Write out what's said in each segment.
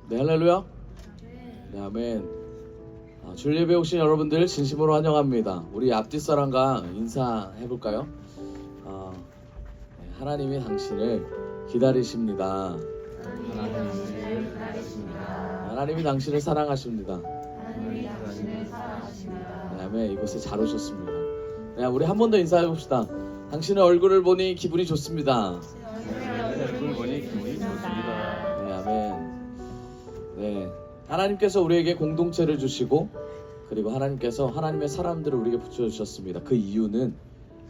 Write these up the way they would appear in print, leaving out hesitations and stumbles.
네, 할렐루야. 네, 아멘. 주일 예배 오신 여러분들 진심으로 환영합니다. 우리 앞뒤 사람과 인사해볼까요? 네, 하나님이 당신을 기다리십니다. 하나님이 당신을 사랑하십니다. 네, 아멘. 이곳에 잘 오셨습니다. 네, 우리 한 번 더 인사해봅시다. 당신의 얼굴을 보니 기분이 좋습니다. 네, 아멘. 네, 하나님께서 우리에게 공동체를 주시고 그리고 하나님께서 하나님의 사람들을 우리에게 붙여주셨습니다. 그 이유는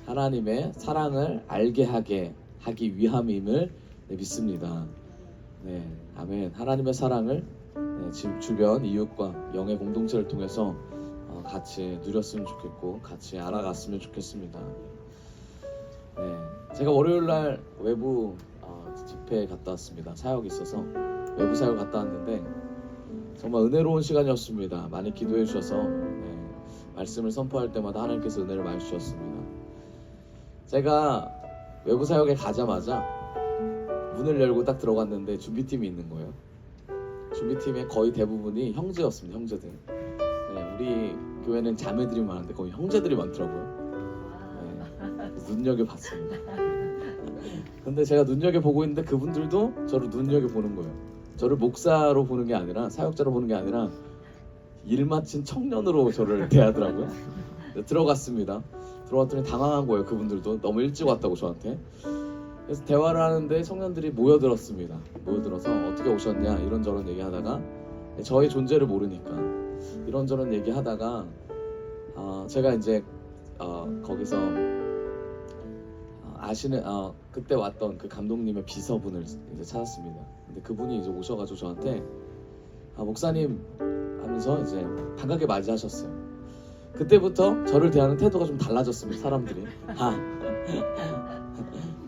하나님의 사랑을 알게 하기 위함임을 믿습니다. 네, 아멘. 하나님의 사랑을 지금 주변 이웃과 영의 공동체를 통해서 같이 누렸으면 좋겠고 같이 알아갔으면 좋겠습니다. 네, 제가 월요일날 외부 집회에 갔다 왔습니다. 사역이 있어서 외부 사역 갔다 왔는데 정말 은혜로운 시간이었습니다. 많이 기도해 주셔서 말씀을 선포할 때마다 하나님께서 은혜를 많이 주셨습니다. 제가 외부 사역에 가자마자 문을 열고 딱 들어갔는데 준비팀이 있는 거예요. 준비팀의 거의 대부분이 형제였습니다. 형제들. 네, 우리 교회는 자매들이 많은데 거의 형제들이 많더라고요. 눈여겨봤습니다. 근데 제가 눈여겨보고 있는데 그분들도 저를 눈여겨보는 거예요. 저를 목사로 보는 게 아니라 사역자로 보는 게 아니라 일 마친 청년으로 저를 대하더라고요. 들어갔습니다. 들어갔더니 당황한 거예요. 그분들도 너무 일찍 왔다고 저한테. 그래서 대화를 하는데 청년들이 모여들었습니다. 모여들어서 어떻게 오셨냐 이런저런 얘기하다가 저의 존재를 모르니까 이런저런 얘기하다가 제가 이제 거기서 아시는 그때 왔던 그 감독님의 비서분을 이제 찾았습니다. 근데 그분이 이제 오셔가지고 저한테 목사님 하면서 이제 반갑게 맞이하셨어요. 그때부터 저를 대하는 태도가 좀 달라졌습니다. 사람들이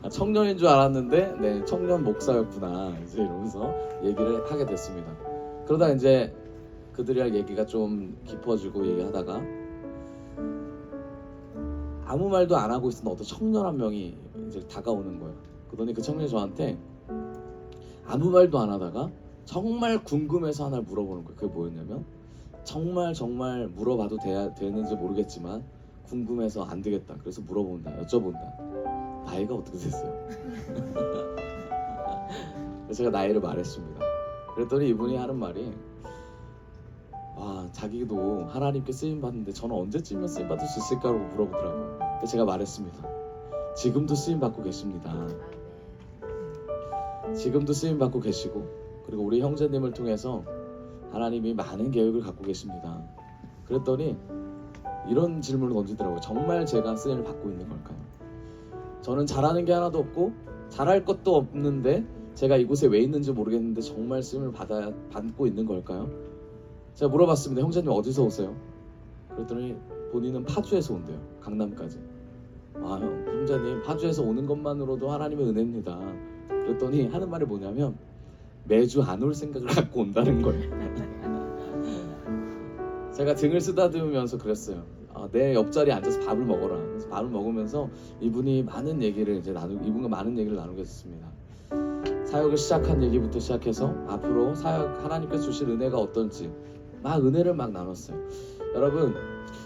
청년인 줄 알았는데 네 청년 목사였구나 이제 이러면서 얘기를 하게 됐습니다. 그러다 이제 그들이랑 얘기가 좀 깊어지고 얘기하다가 아무 말도 안 하고 있었던 어떤 청년 한 명이 이제 다가오는 거예요. 그러더니 그 청년이 저한테 아무 말도 안 하다가 정말 궁금해서 하나를 물어보는 거예요. 그게 뭐였냐면 정말 물어봐도 되는지 모르겠지만 궁금해서 안 되겠다. 그래서 물어본다, 여쭤본다. 나이가 어떻게 됐어요? 그래서 제가 나이를 말했습니다. 그랬더니 이분이 하는 말이 자기도 하나님께 쓰임 받는데 저는 언제쯤이면 쓰임 받을 수 있을까라고 물어보더라고요. 그래서 제가 말했습니다. 지금도 쓰임 받고 계십니다. 지금도 쓰임 받고 계시고 그리고 우리 형제님을 통해서 하나님이 많은 계획을 갖고 계십니다. 그랬더니 이런 질문을 던지더라고요. 정말 제가 쓰임을 받고 있는 걸까요? 저는 잘하는 게 하나도 없고 잘할 것도 없는데 제가 이곳에 왜 있는지 모르겠는데 정말 쓰임을 받고 있는 걸까요? 제가 물어봤습니다. 형제님 어디서 오세요? 그랬더니 본인은 파주에서 온대요. 강남까지. 형제님 파주에서 오는 것만으로도 하나님의 은혜입니다. 그랬더니 하는 말이 뭐냐면 매주 안 올 생각을 갖고 온다는 거예요. 제가 등을 쓰다듬으면서 그랬어요. 내 옆자리에 앉아서 밥을 먹어라. 그래서 밥을 먹으면서 이분이 많은 얘기를 이분과 많은 얘기를 나누게 됐습니다. 사역을 시작한 얘기부터 시작해서 앞으로 사역 하나님께서 주실 은혜가 어떤지 은혜를 막 나눴어요. 여러분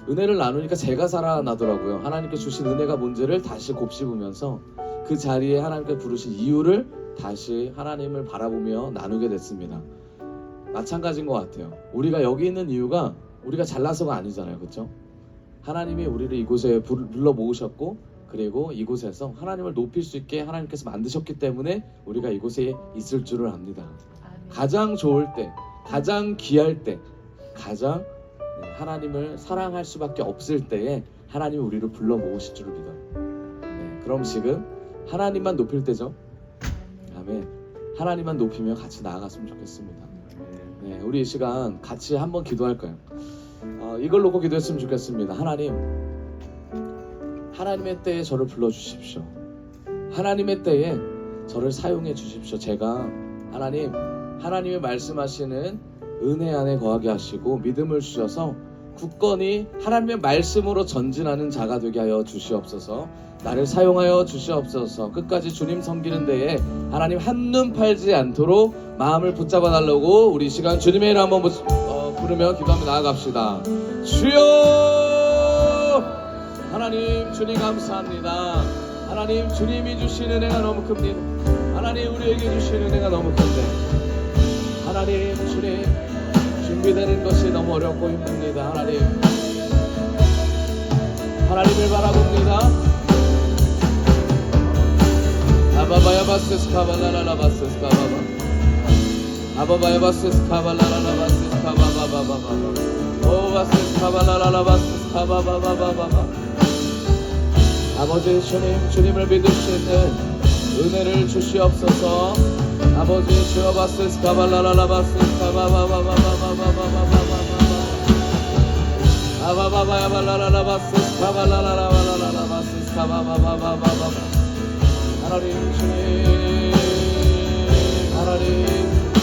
은혜를 나누니까 제가 살아나더라고요. 하나님께 주신 은혜가 뭔지를 다시 곱씹으면서 그 자리에 하나님께 부르신 이유를 다시 하나님을 바라보며 나누게 됐습니다. 마찬가지인 것 같아요. 우리가 여기 있는 이유가 우리가 잘나서가 아니잖아요. 그렇죠? 하나님이 우리를 이곳에 불러 모으셨고 그리고 이곳에서 하나님을 높일 수 있게 하나님께서 만드셨기 때문에 우리가 이곳에 있을 줄을 압니다. 가장 좋을 때, 가장 귀할 때, 가장 하나님을 사랑할 수밖에 없을 때에 하나님이 우리를 불러 모으실 줄을 믿어요. 그럼 지금 하나님만 높일 때죠. 아멘. 하나님만 높이며 같이 나아갔으면 좋겠습니다. 우리 이 시간 같이 한번 기도할까요? 이걸 놓고 기도했으면 좋겠습니다. 하나님의 때에 저를 불러주십시오. 하나님의 때에 저를 사용해 주십시오. 제가 하나님의 말씀하시는 은혜 안에 거하게 하시고 믿음을 주셔서 굳건히 하나님의 말씀으로 전진하는 자가 되게 하여 주시옵소서. 나를 사용하여 주시옵소서. 끝까지 주님 섬기는 데에 하나님 한눈 팔지 않도록 마음을 붙잡아 달라고 우리 시간 주님의 이름 한번 부르며 기도하며 나아갑시다. 주여! 하나님 주님 감사합니다. 하나님 주님이 주신 은혜가 너무 큽니다. 하나님 우리에게 주신 은혜가 너무 큰데 하나님 주님 준비되는 것이 너무 어렵고 힘듭니다. 하나님을 바라봅니다. 아바바야바스스 카발라라바스스 카바바 아바바야바스스 카발라라바스스 카바바바바바 오바스스 카발라라바스스 카바바바바바 아버지 주님을 믿을 수 있는 은혜를 주시옵소서. 아버지 주여바스스 카발라라바스스 카바바바바바바바바바바바 아바바바야발라라바스스 카발라라라바라라바스스 카바바바바바바 하나님 주님 하나님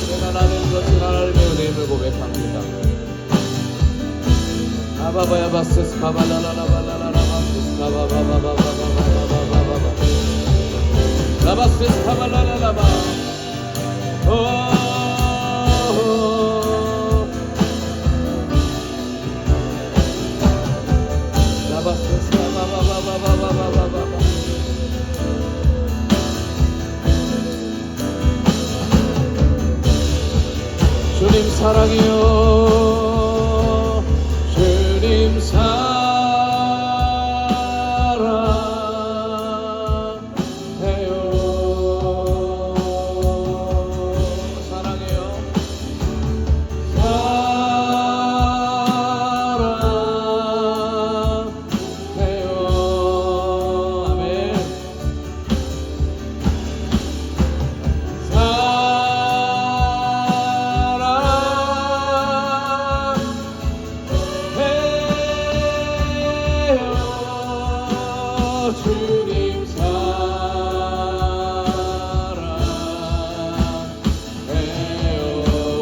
내가 나는 것은 하나님의 은혜임을 고백합니다. 아바바야바스스 카발라라라바라라바스스 카바바바바바바바바바바바 라바스스 카발라라라바 라바스스 카바바바바바바바바 주님 사랑해요. 주님 사랑해요. 사랑해요. 사랑해요. 아멘. 주님 사랑해요.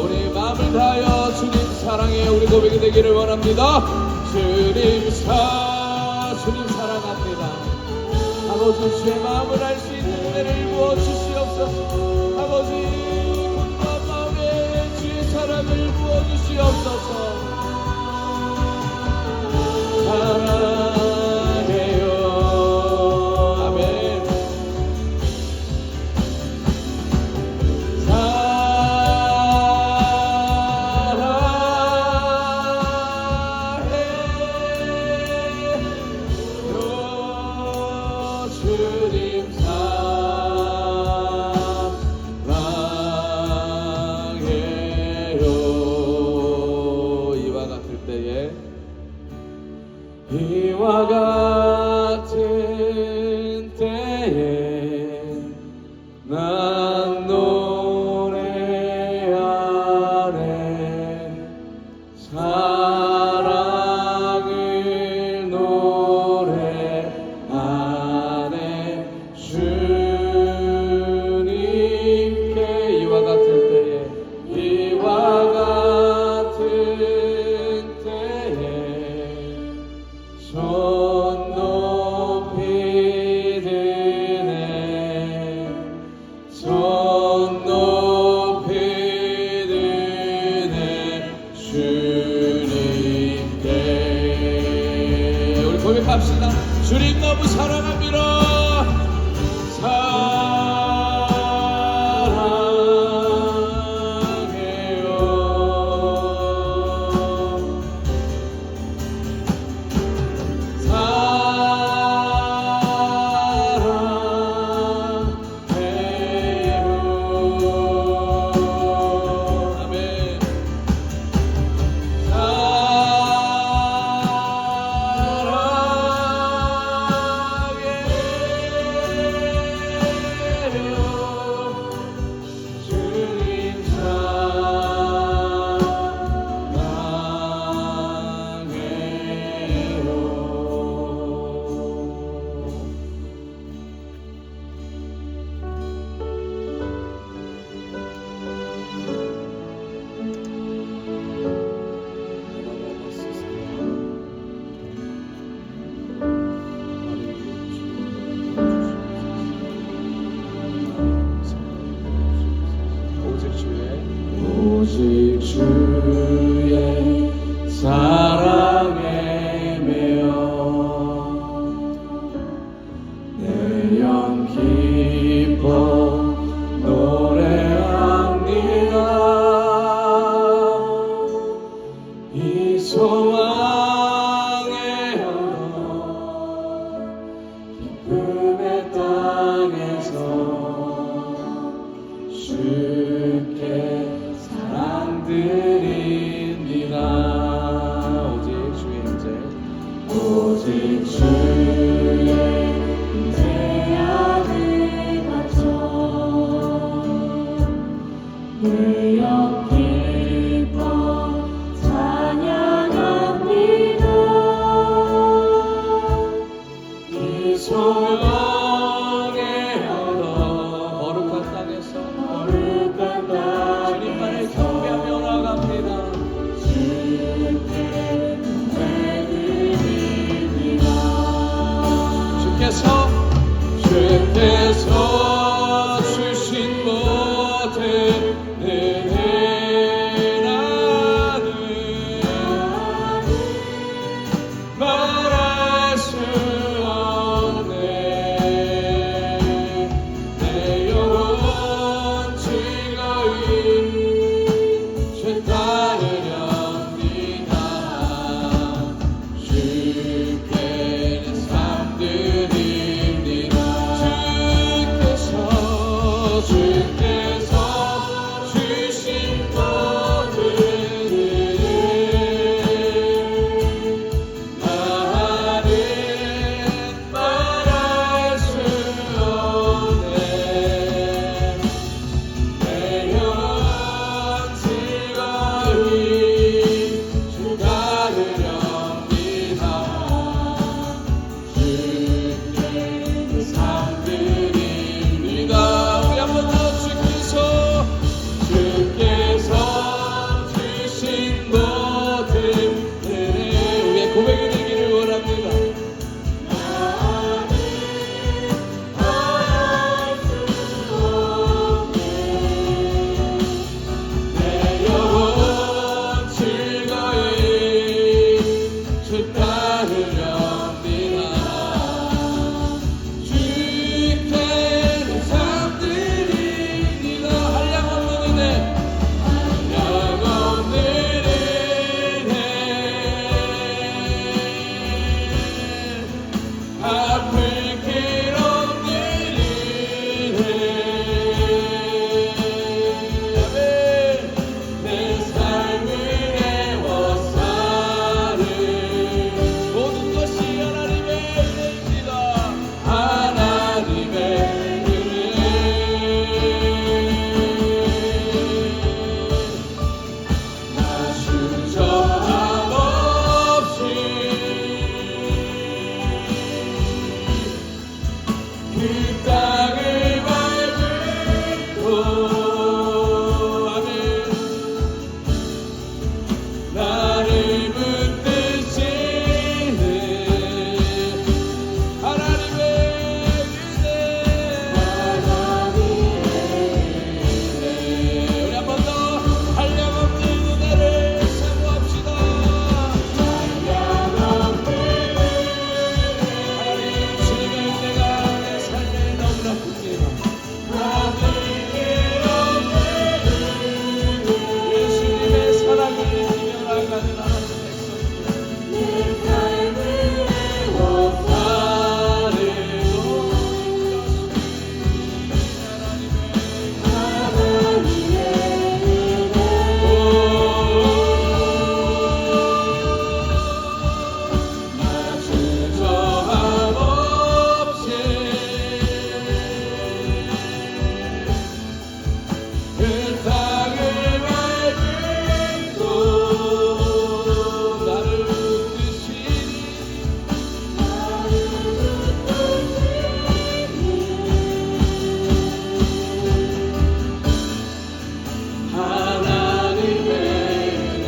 우리 마음을 다하여 주님 사랑해요. 우리 고백이 되기를 원합니다. 주님 사랑합니다. 아버지 주의 마음을 알 수 있는 은혜를 부어 주시옵소서. 아버지 군과 마음에 주의 사랑을 부어 주시옵소서. 주님 사랑해요. 이와 같을 때에 난 노래하네 사랑을 노래하네 주님께 이와 같을 때에 손 높이 드네 손 높이 드네 주님께 우리 고백합시다. 주님 너무 사랑합니다. 오직 주의 사랑에 매여 내 영 기뻐 노래합니다. 이 소망의 언어 기쁨의 땅에서 주께 사랑드립니다. 오직 주의 임재 오직 주의 임재 안에 갇혀 내 영 기뻐 찬양합니다. 이 소망의 언어 거룩한 땅에서 주님만을 경배하며 나아갑니다. 주께서 주신 모든 은혜라는 말할 수 없네. 내 영혼 즐거이 주 따르렵니다. 주께 내 삶 드립니다. 주께서 주신 모든 은혜 나는 말할 수 없네. 내 영혼 즐거이 주 따르렵니다. 주께 내 삶 드립니다. 우리 한 번 더 주께서 주신 모든 은혜 우리의 고백이 되기를 원합니다. 나는 말할 수 없네. 내 영혼 즐거이 주 따르렵니다. 주께 내 삶 드립니다. 한량없는 은혜 한량없는 은혜 아플 길 없는 은혜 내 삶을 애워싸는 모든 것이 하나님의 은혜입니다. 하나님의 은혜 나 주저함 없이 그 땅을 밟고 아멘 나를 붙드시는 하나님의 은혜 우리 한 번 더 한량없는 은혜를 사모합시다. 한량없는 하나님 주님의 은혜가 내 삶에 너무나 큽니다. 예수님의 사랑을 느끼며 나아가는 하나님의 백성들 내 삶을 애워싸는 나 주저함 없이 그 땅을 밟고 나를 붙드시니 하나님의 은혜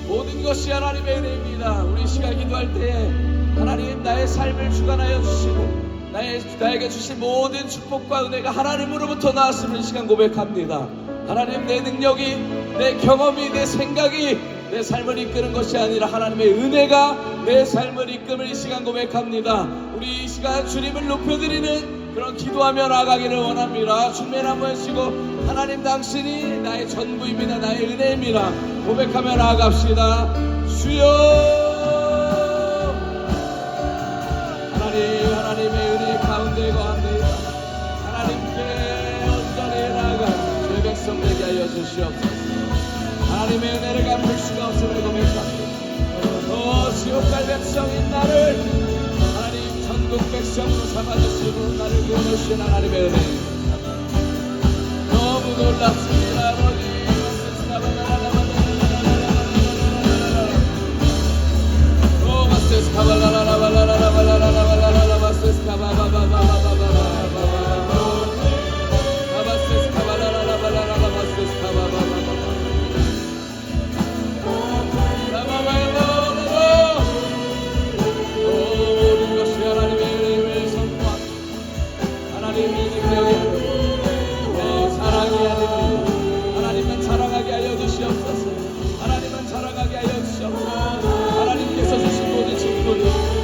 모든 것이 하나님의 은혜입니다. 우리 시간 기도할 때에 하나님 나의 삶을 주관하여 주시고 나에게 주신 모든 축복과 은혜가 하나님으로부터 나왔음을 이 시간 고백합니다. 하나님, 내 능력이, 내 경험이, 내 생각이 내 삶을 이끄는 것이 아니라 하나님의 은혜가 내 삶을 이끄는 이 시간 고백합니다. 우리 이 시간 주님을 높여드리는 그런 기도하며 나아가기를 원합니다. 주님 한번 하시고, 하나님 당신이 나의 전부입니다, 나의 은혜입니다 고백하며 나아갑시다. 주여, 하나님의 은혜 가운데 거합니다. 하나님께 온전히 나아가 주의 백성 되게 하여 주시옵소서. 하나님의 은혜를 갚을 수가 없음을 고백합니다. 지옥 갈 백성인 나를 하나님 전국 백성으로 삼아주시고 나를 구원하신 하나님의 은혜 너무 놀랍습니다. 아버지, 하나님만 자랑하게 하여 주시옵소서. 하나님만 자랑하게 하여 주시옵소서. 하나님께서 주신 모든 축복이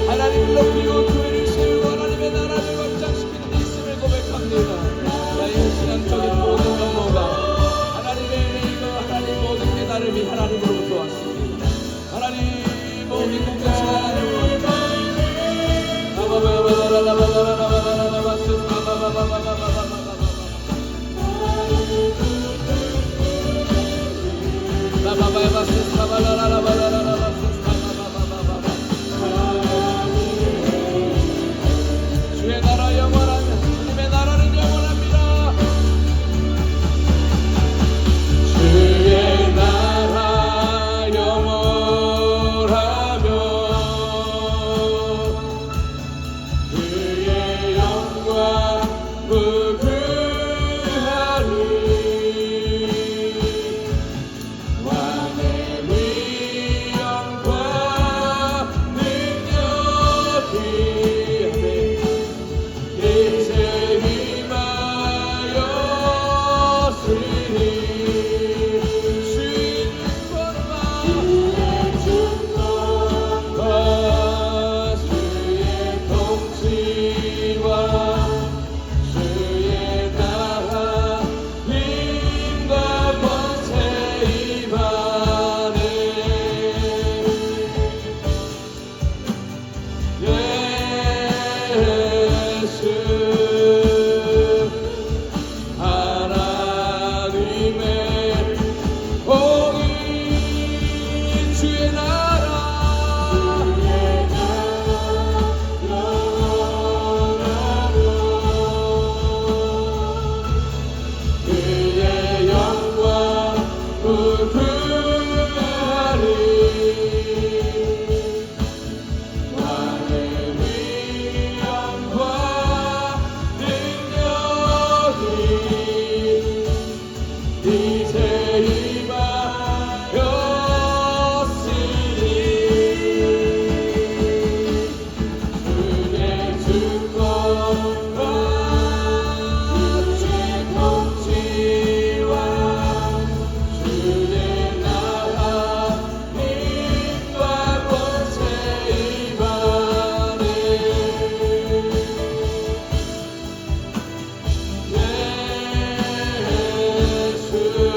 하나님을 높이고 교회를 세우고 하나님의 나라를 확장시키는 데 있음을 고백합니다. 나의 신앙적인 모든 면모가 하나님의 은혜이고 하나님 모든 깨달음이 하나님으로부터 왔습니다. 하나님 모든 공동체 하나님으로부터 주의 나라 영원하며 주님의 나라는 영원합니다. 주의 나라 영원하며 그의 영광 무궁하리. 예수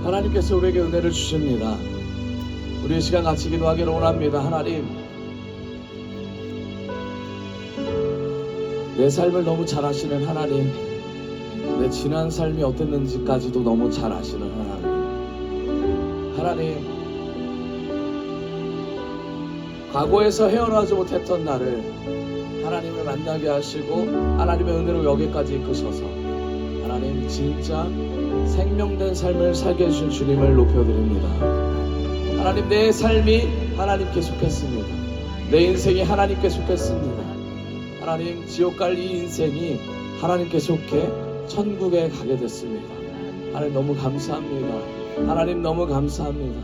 하나님께서 우리에게 은혜를 주십니다. 우리 이 시간 같이 기도하기를 원합니다. 하나님, 내 삶을 너무 잘 아시는 하나님, 내 지난 삶이 어땠는지까지도 너무 잘 아시는 하나님, 과거에서 헤어나지 못했던 나를 하나님을 만나게 하시고 하나님의 은혜로 여기까지 이끄셔서 하나님 진짜 생명된 삶을 살게 해주신 주님을 높여드립니다. 하나님, 내 삶이 하나님께 속했습니다. 내 인생이 하나님께 속했습니다. 하나님, 지옥 갈 이 인생이 하나님께 속해 천국에 가게 됐습니다. 하나님 너무 감사합니다. 하나님 너무 감사합니다.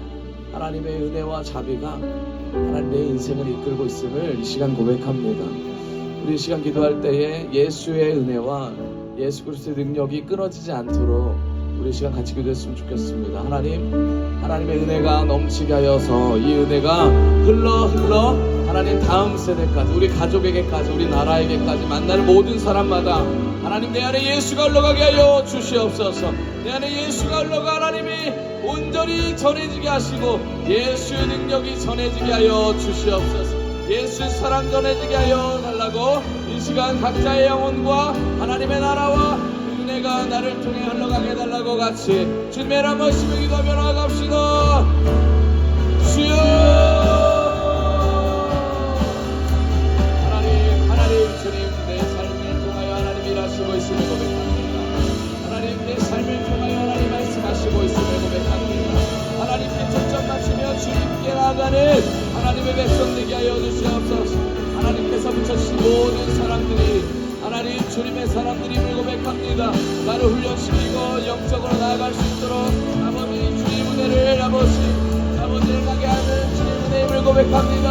하나님의 은혜와 자비가 하나님 내 인생을 이끌고 있음을 이 시간 고백합니다. 우리 이 시간 기도할 때에 예수의 은혜와 예수 그리스도의 능력이 끊어지지 않도록 우리 이 시간 같이 기도했으면 좋겠습니다. 하나님의 은혜가 넘치게 하여서 이 은혜가 흘러 하나님 다음 세대까지, 우리 가족에게까지, 우리 나라에게까지, 만나는 모든 사람마다 하나님 내 안에 예수가 흘러가게 하여 주시옵소서. 내 안에 예수가 흘러가 하나님이 온전히 전해지게 하시고 예수의 능력이 전해지게 하여 주시옵소서. 예수의 사랑 전해지게 하여 달라고 이 시간 각자의 영혼과 하나님의 나라와 은혜가 나를 통해 흘러가게 해달라고 같이 주님의 이름 모시며 기도하며 나아갑시다. 주여, 하나님 주님, 내 삶을 통하여 하나님 일하시고 있음을 고백합니다. 하나님 내 삶을 통하여 하나님 말씀하시고 있음을 고백합니다. 하나님께 초점 맞추며 주님께 나아가는 하나님의 백성 되게 하여 주시옵소서. 하나님께서 붙여주신 모든 사람들이 하나님 주님의 사람들임을 고백합니다. 나를 훈련시키고 영적으로 나아갈 수 있도록 아버지 주님 은혜를 아버지를 가게 하는 주님 은혜임을 고백합니다.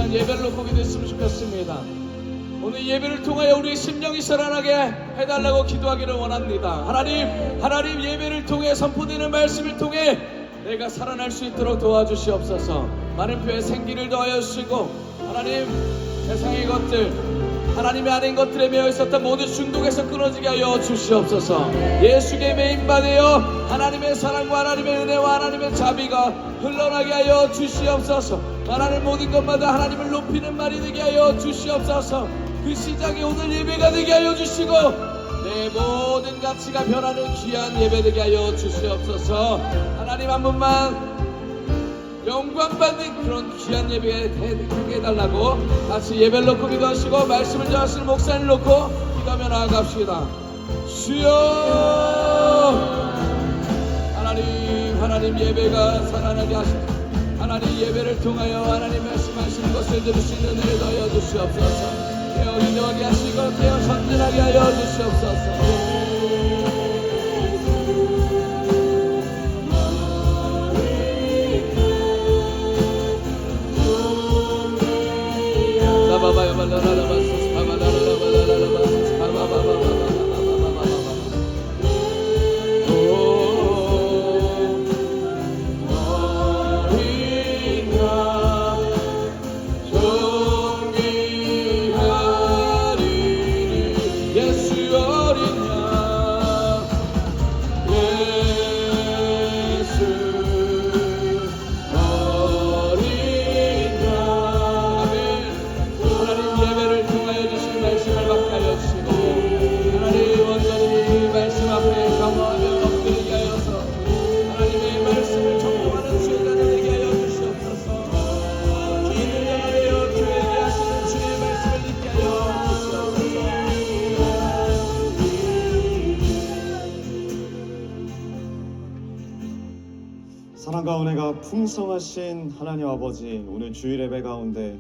예배를 놓고 기도했으면 좋겠습니다. 오늘 예배를 통하여 우리의 심령이 살아나게 해달라고 기도하기를 원합니다. 하나님 예배를 통해 선포되는 말씀을 통해 내가 살아날 수 있도록 도와주시옵소서. 많은 표에 생기를 더하여 주시고 하나님 세상의 것들 하나님의 아닌 것들에 매여 있었던 모든 중독에서 끊어지게 하여 주시옵소서. 예수께 메인받으여 하나님의 사랑과 하나님의 은혜와 하나님의 자비가 흘러나게 하여 주시옵소서. 말하는 모든 것마다 하나님을 높이는 말이 되게 하여 주시옵소서. 그 시작이 오늘 예배가 되게 하여 주시고 내 모든 가치가 변하는 귀한 예배 되게 하여 주시옵소서. 하나님 한 분만 영광받는 그런 귀한 예배 되게 해달라고 같이 예배를 놓고 기도하시고 말씀을 전하시는 목사님을 놓고 기도하며 나아갑시다. 주여, 하나님 예배가 살아나게 하시고 하나님 예배를 통하여 하나님 말씀하시는 것을 들을 수 있는 은혜를 더하여 주시옵소서. 깨어 기도하게 하시고 깨어 전진하게 하여 주시옵소서. 풍성하신 하나님 아버지, 오늘 주일 예배 가운데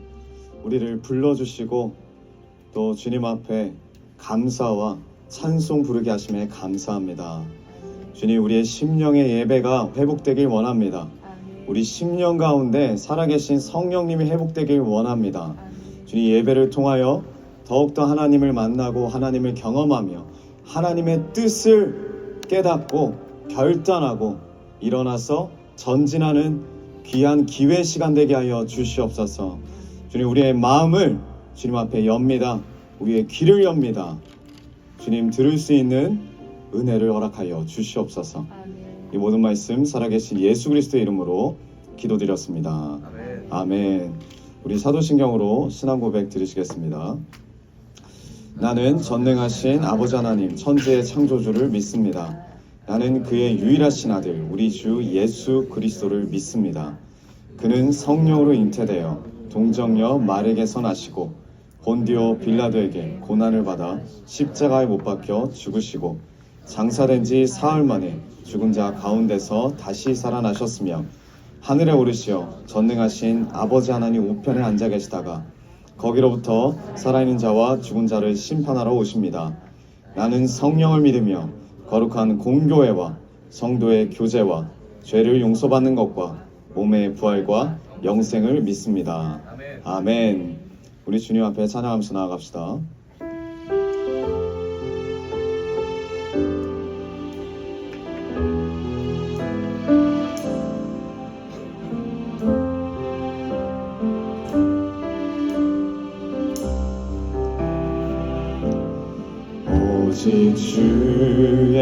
우리를 불러주시고 또 주님 앞에 감사와 찬송 부르게 하심에 감사합니다. 주님, 우리의 심령의 예배가 회복되길 원합니다. 우리 심령 가운데 살아계신 성령님이 회복되길 원합니다. 주님, 예배를 통하여 더욱더 하나님을 만나고 하나님을 경험하며 하나님의 뜻을 깨닫고 결단하고 일어나서 전진하는 귀한 기회 시간 되게 하여 주시옵소서. 주님, 우리의 마음을 주님 앞에 엽니다. 우리의 귀를 엽니다. 주님, 들을 수 있는 은혜를 허락하여 주시옵소서. 이 모든 말씀 살아계신 예수 그리스도의 이름으로 기도드렸습니다. 아멘. 우리 사도신경으로 신앙 고백 드리시겠습니다. 나는 전능하신 아버지 하나님 천지의 창조주를 믿습니다. 나는 그의 유일하신 아들 우리 주 예수 그리스도를 믿습니다. 그는 성령으로 잉태되어 동정녀 마리에게서 나시고 본디오 빌라도에게 고난을 받아 십자가에 못 박혀 죽으시고 장사된 지 사흘 만에 죽은 자 가운데서 다시 살아나셨으며 하늘에 오르시어 전능하신 아버지 하나님 우편에 앉아 계시다가 거기로부터 살아있는 자와 죽은 자를 심판하러 오십니다. 나는 성령을 믿으며 거룩한 공교회와 성도의 교제와 죄를 용서받는 것과 몸의 부활과 영생을 믿습니다. 아멘. 우리 주님 앞에 찬양하면서 나아갑시다. 오직 주의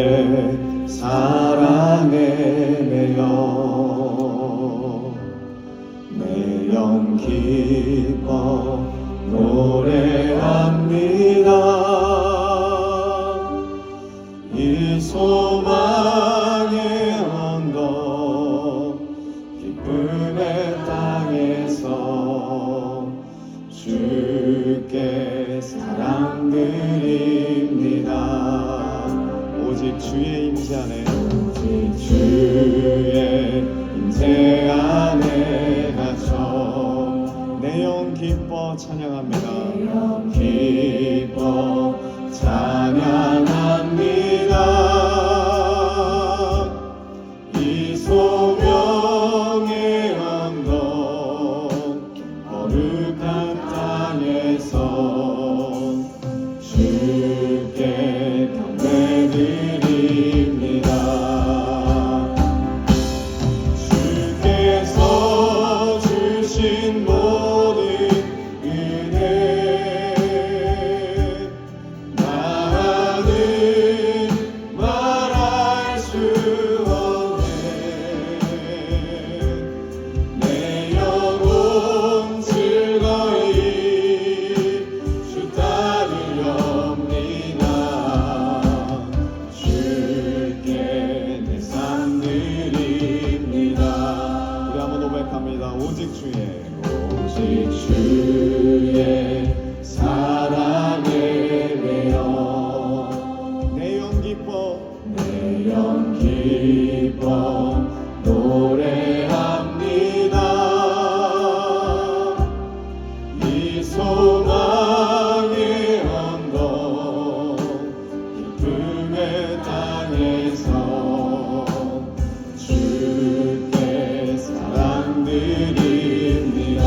사랑에 매여 내 영 기뻐 노래합니다. 이 소망의 언덕 기쁨의 땅에서 주께 사랑드립니다. 오직 주의 임재 안에 오직 주의 임재 안에 갇혀 내 영 기뻐 찬양합니다. 내 영 기뻐 찬양합니다. 이 소명의 언덕 거룩한 땅에서 주께 경배드립니다. 주께서 주신 모든 은혜 나는 말할 수 없네. 내 영혼 즐거이 주 따르렵니다. 주께 내 삶 드립니다. 우리 한번 고백합니다. 오직 주의 사랑에 매여 내 영 기뻐 노래합니다. 이 소망의 언덕 기쁨의 땅에서 주께 사랑드립니다.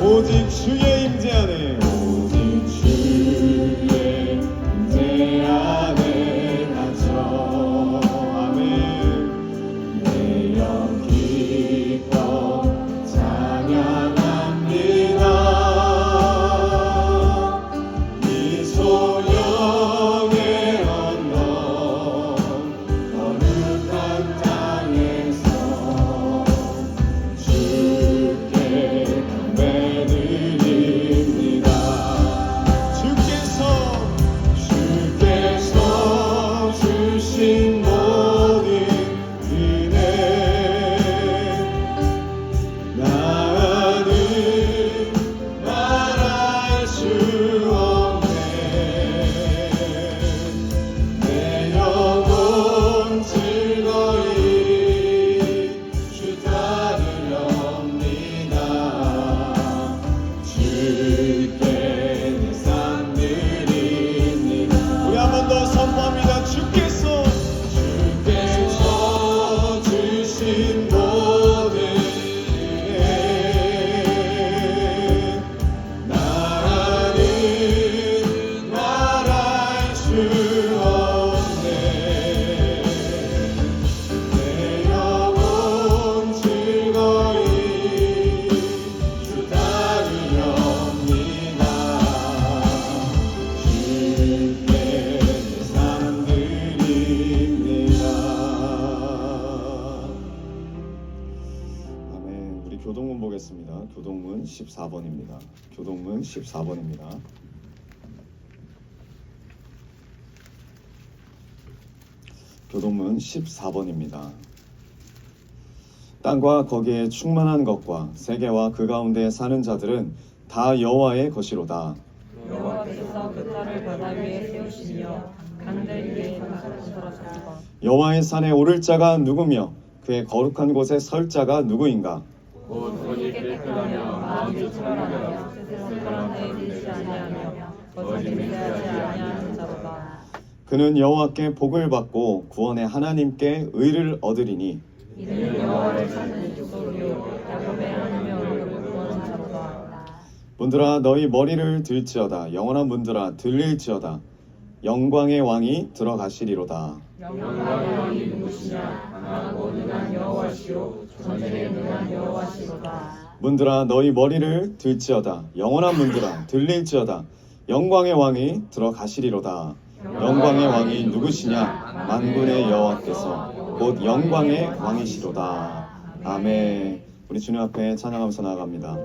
오직 주의 임재 안에 오직 주의 임재 안에 갇혀 아멘. 내 영 기뻐 찬양합니다. 이 소령의 언덕 거룩한 땅에서 주께 경배드립니다. 교동문 보겠습니다. 교동문 14번입니다. 교동문 14번입니다. 교동문 14번입니다. 땅과 거기에 충만한 것과 세계와 그 가운데 사는 자들은 다 여호와의 것이로다. 여호와께서 그 땅을 바다 위에 세우시며 강들 위에 건설하셨다. 여호와의 산에 오를 자가 누구며 그의 거룩한 곳에 설 자가 누구인가? 곧 손이 깨끗하며 마음이 청결하며 뜻을 그런 데 들지 아니하며 거짓 맹세하지 아니하는 자로다. 그는 여호와께 복을 받고 구원의 하나님께 의를 얻으리니 이는 여호와를 찾는 족속이요 야곱의 하나님을 구원한 자로다. 문들아 너희 머리를 들지어다. 영원한 문들아 들릴지어다. 영광의 왕이 들어가시리로다. 영광의 왕이 누구시냐? 강하고 능한 여호와시요 전쟁에 능한 여호와시로다. 문들아 너희 머리를 들지어다. 영원한 문들아 들릴지어다. 영광의 왕이 들어가시리로다. 영광의 왕이 누구시냐? 만군의 여호와께서 곧 영광의 왕이시로다. 아멘. 우리 주님 앞에 찬양하면서 나아갑니다.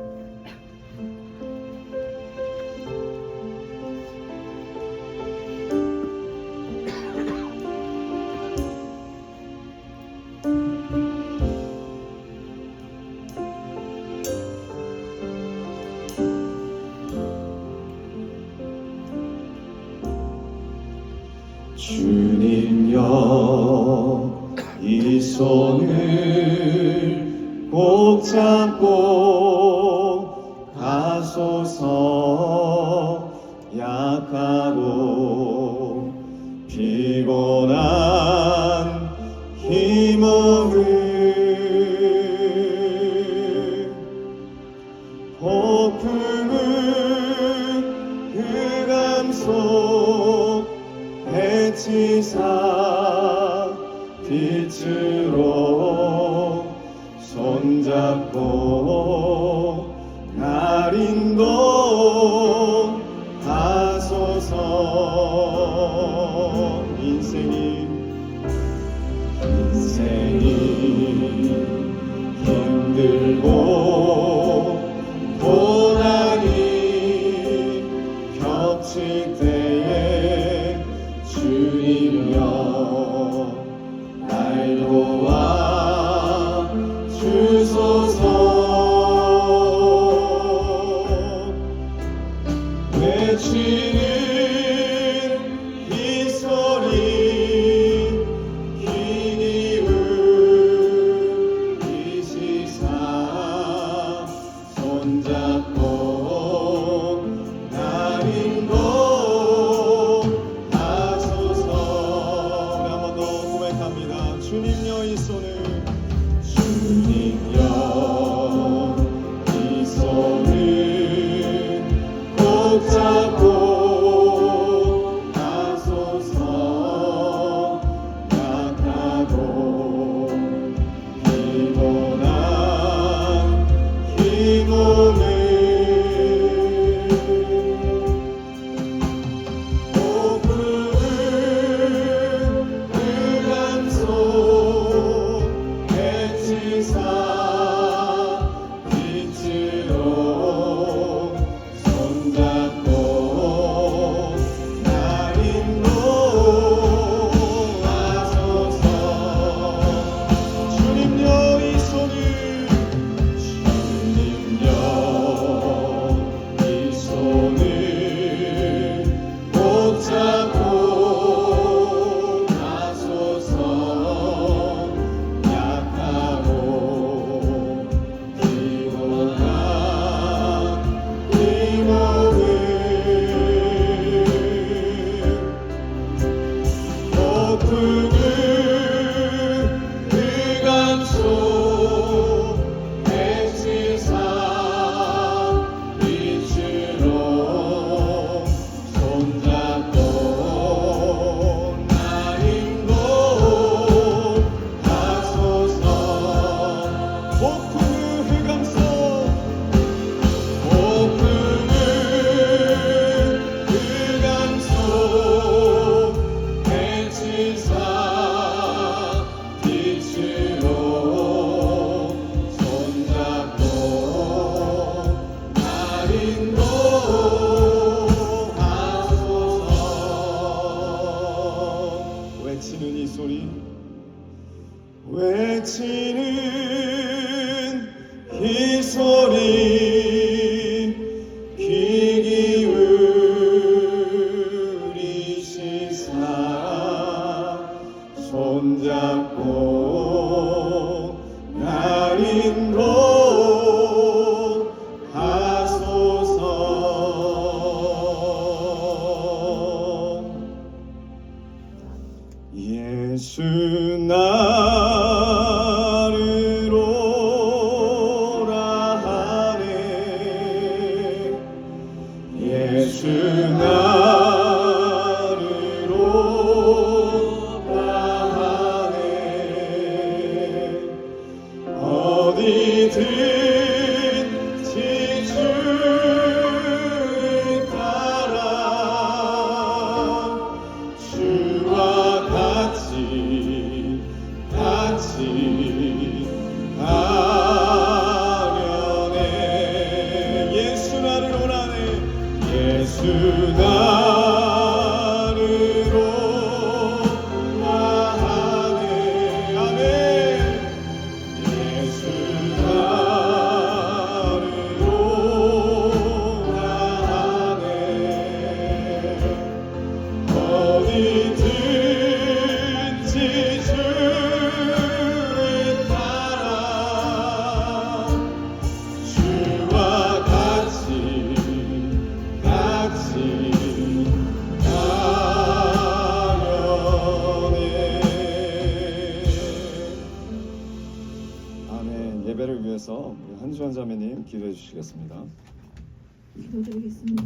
주님여 이 손을 꼭 잡고 가소서. 약하고 피곤한 힘없는 폭풍은 흑암 속 해치사 빛으로 손잡고 날 인도하소서. 인생이 힘들고 고난이 겹칠 때에 주님여 날 도와 주소서. 외치는 이 소리 기니 울리시사 손잡고 날 인도하소서. 우리 한 번 더 고백합니다. 주님여 이 손을 주님여 이 손을 꼭 잡고 가소서. 약하고 피곤한 힘없는 폭풍은 흑암 속 해치사 빛으로 손잡고 날 인도하소서. 주님여 이 손을 주님여 이 소리 귀 기울이시사 손잡고 날 인도하소서. 예수 나를 오라 하네. 예수 나를 오라 하네. 어디든지 주를 따라 주와 같이 가려네. 예수 나를 오라네. 예수 나를 오라하네. 아멘. 예수 나를 오라하네. 어디든지 주를 따라 주와 같이 가려네. 아멘. 예배를 위해서 우리 한주환 자매님 기도해 주시겠습니다. 기도드리겠습니다.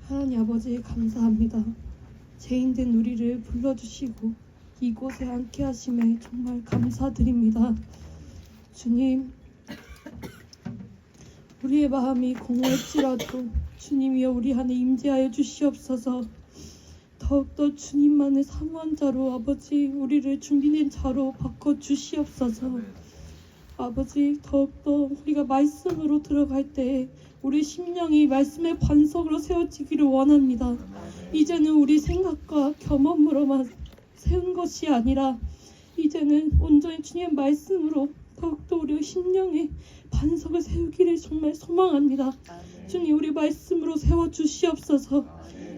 하나님 아버지 감사합니다. 죄인된 우리를 불러주시고 이곳에 앉게 하심에 정말 감사드립니다. 주님, 우리의 마음이 공허할지라도 주님이여 우리 안에 임재하여 주시옵소서. 더욱더 주님만을 사모한 자로 아버지 우리를 준비된 자로 바꿔 주시옵소서. 아버지 더욱더 우리가 말씀으로 들어갈 때 우리 심령이 말씀의 반석으로 세워지기를 원합니다. 이제는 우리 생각과 경험으로만 세운 것이 아니라 이제는 온전히 주님의 말씀으로 더욱더 우리 심령의 반석을 세우기를 정말 소망합니다. 주님 우리 말씀으로 세워주시옵소서.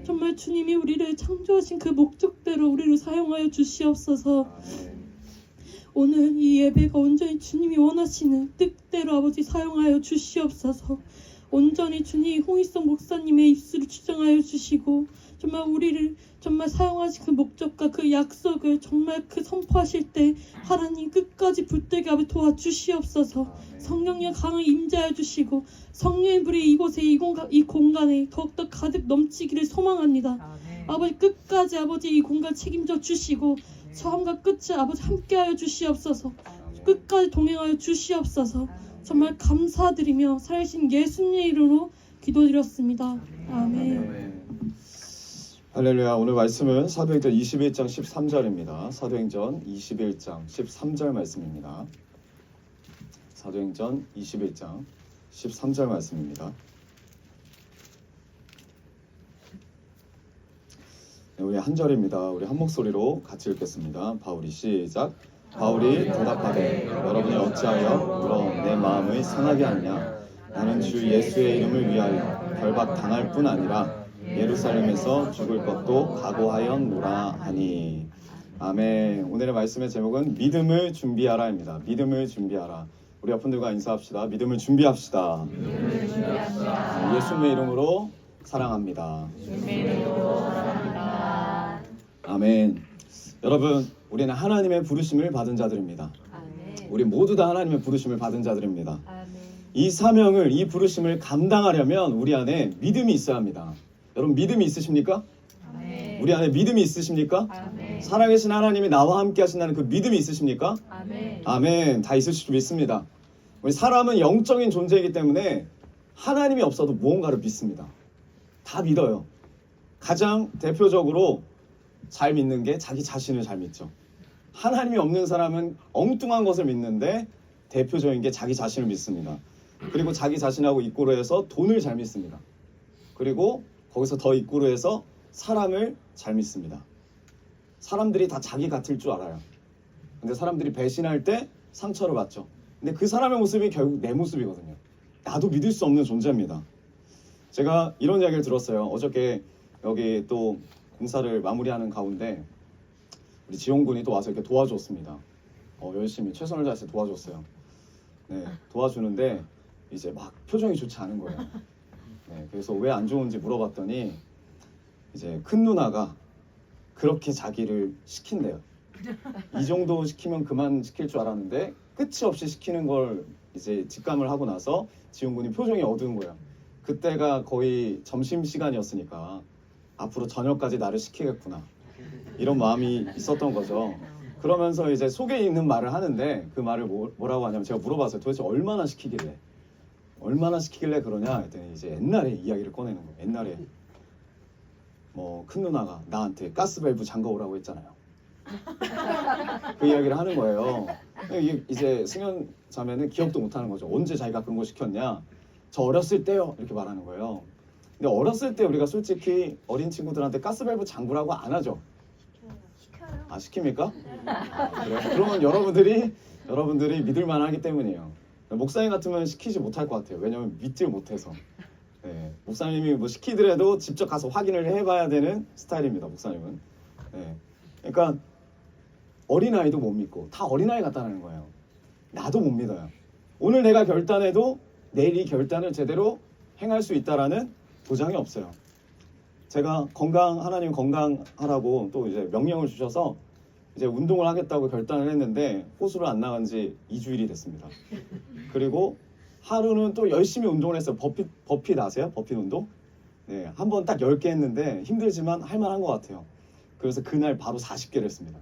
정말 주님이 우리를 창조하신 그 목적대로 우리를 사용하여 주시옵소서. 오늘 이 예배가 온전히 주님이 원하시는 뜻대로 아버지 사용하여 주시옵소서. 온전히 주님 홍희성 목사님의 입술을 주장하여 주시고 정말 우리를 정말 사용하신 그 목적과 그 약속을 정말 그 선포하실 때 하나님 끝까지 붙들게 아버지 도와주시옵소서. 성령님 강하게 임재하여 주시고 성령의 불이 이곳에 이 공간에 더욱더 가득 넘치기를 소망합니다. 아버지 끝까지 아버지 이 공간 책임져 주시고 처음과 끝이 아버지 함께하여 주시옵소서. 끝까지 동행하여 주시옵소서. 정말 감사드리며 살아계신 예수님의 이름으로 기도드렸습니다. 아멘. 할렐루야. 오늘 말씀은 사도행전 21장 13절입니다. 사도행전 21장 13절 말씀입니다. 사도행전 21장 13절 말씀입니다. 네, 우리 한 절입니다. 우리 한 목소리로 같이 읽겠습니다. 바울이 시작. 바울이 대답하되 여러분이 어찌하여 물어 내 마음을 상하게 하느냐. 나는 주 예수의 이름을 위하여 결박 당할 뿐 아니라 예루살렘에서 죽을 것도 각오하였노라 하니. 아멘. 오늘의 말씀의 제목은 믿음을 준비하라입니다. 믿음을 준비하라. 우리 옆분들과 인사합시다. 믿음을 준비합시다. 예수님의 이름으로 사랑합니다. 아멘. 여러분, 우리는 하나님의 부르심을 받은 자들입니다. 우리 모두 다 하나님의 부르심을 받은 자들입니다. 이 사명을, 이 부르심을 감당하려면 우리 안에 믿음이 있어야 합니다. 여러분 믿음이 있으십니까? 아멘. 우리 안에 믿음이 있으십니까? 아멘. 살아계신 하나님이 나와 함께 하신다는 그 믿음이 있으십니까? 아멘. 아멘. 다 있으실 줄 믿습니다. 우리 사람은 영적인 존재이기 때문에 하나님이 없어도 무언가를 믿습니다. 다 믿어요. 가장 대표적으로 잘 믿는 게 자기 자신을 잘 믿죠. 하나님이 없는 사람은 엉뚱한 것을 믿는데 대표적인 게 자기 자신을 믿습니다. 그리고 자기 자신하고 이꼬르 해서 돈을 잘 믿습니다. 그리고 거기서 더 이꼬르 해서 사람을 잘 믿습니다. 사람들이 다 자기 같을 줄 알아요. 근데 사람들이 배신할 때 상처를 받죠. 근데 그 사람의 모습이 결국 내 모습이거든요. 나도 믿을 수 없는 존재입니다. 제가 이런 이야기를 들었어요. 어저께 여기 또 공사를 마무리하는 가운데 우리 지용군이 또 와서 이렇게 도와줬습니다. 열심히 최선을 다해서 도와줬어요. 네, 도와주는데 이제 막 표정이 좋지 않은 거예요. 네, 그래서 왜 안 좋은지 물어봤더니 이제 큰 누나가 그렇게 자기를 시킨대요. 이 정도 시키면 그만 시킬 줄 알았는데 끝이 없이 시키는 걸 이제 직감을 하고 나서 지용군이 표정이 어두운 거예요. 그때가 거의 점심시간이었으니까 앞으로 저녁까지 나를 시키겠구나, 이런 마음이 있었던 거죠. 그러면서 이제 속에 있는 말을 하는데 그 말을 뭐라고 하냐면, 제가 물어봤어요. 도대체 얼마나 시키길래 그러냐 했더니 이제 옛날에 이야기를 꺼내는 거예요. 옛날에 뭐 큰 누나가 나한테 가스밸브 잠가오라고 했잖아요. 그 이야기를 하는 거예요. 이제 승현 자매는 기억도 못하는 거죠. 언제 자기가 그런 거 시켰냐? 저 어렸을 때요, 이렇게 말하는 거예요. 근데 어렸을 때 우리가 솔직히 어린 친구들한테 가스밸브 잠그라고 안 하죠. 시켜요. 아, 시킵니까? 그래요? 그러면 여러분들이 믿을 만하기 때문이에요. 목사님 같으면 시키지 못할 것 같아요. 왜냐면 믿질 못해서. 네, 목사님이 뭐 시키더라도 직접 가서 확인을 해봐야 되는 스타일입니다. 목사님은. 네, 그러니까 어린아이도 못 믿고 다 어린아이 같다는 거예요. 나도 못 믿어요. 오늘 내가 결단해도 내일 이 결단을 제대로 행할 수 있다라는 보장이 없어요. 제가 하나님 건강하라고 또 이제 명령을 주셔서 이제 운동을 하겠다고 결단을 했는데 호수를 안 나간 지 2주일이 됐습니다. 그리고 하루는 또 열심히 운동을 했어요. 버핏 아세요? 버핏 운동? 네, 한번 딱 10개 했는데 힘들지만 할만한 것 같아요. 그래서 그날 바로 40개를 했습니다.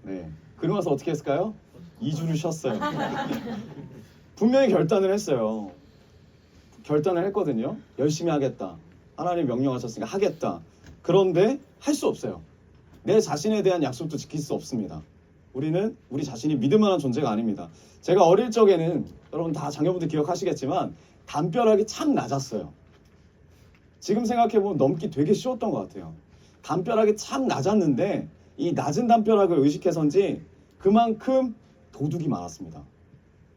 네, 그러고 나서 어떻게 했을까요? 2주를 쉬었어요. 분명히 결단을 했어요. 결단을 했거든요. 열심히 하겠다. 하나님 명령하셨으니까 하겠다. 그런데 할 수 없어요. 내 자신에 대한 약속도 지킬 수 없습니다. 우리는 우리 자신이 믿을 만한 존재가 아닙니다. 제가 어릴 적에는 여러분 다 자녀분들 기억하시겠지만 담벼락이 참 낮았어요. 지금 생각해보면 넘기 되게 쉬웠던 것 같아요. 담벼락이 참 낮았는데 이 낮은 담벼락을 의식해서인지 그만큼 도둑이 많았습니다.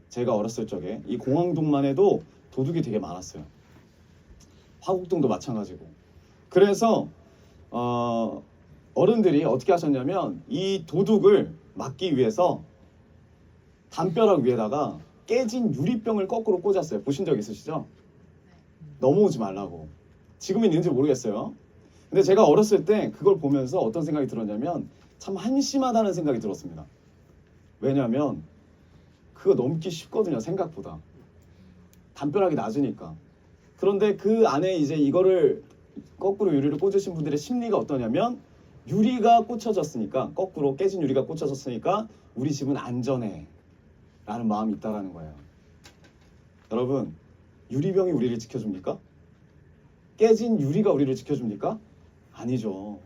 제가 어렸을 적에 이 공항동만 해도 도둑이 되게 많았어요. 화곡동도 마찬가지고. 그래서 어른들이 어떻게 하셨냐면 이 도둑을 막기 위해서 담벼락 위에다가 깨진 유리병을 거꾸로 꽂았어요. 보신 적 있으시죠? 넘어오지 말라고. 지금은 있는지 모르겠어요. 근데 제가 어렸을 때 그걸 보면서 어떤 생각이 들었냐면 참 한심하다는 생각이 들었습니다. 왜냐하면 그거 넘기 쉽거든요. 생각보다. 담벼락이 낮으니까. 그런데 그 안에 이제 이거를 거꾸로 유리를 꽂으신 분들의 심리가 어떠냐면 유리가 꽂혀졌으니까, 거꾸로 깨진 유리가 꽂혀졌으니까 우리 집은 안전해 라는 마음이 있다라는 거예요. 여러분, 유리병이 우리를 지켜줍니까? 깨진 유리가 우리를 지켜줍니까? 아니죠.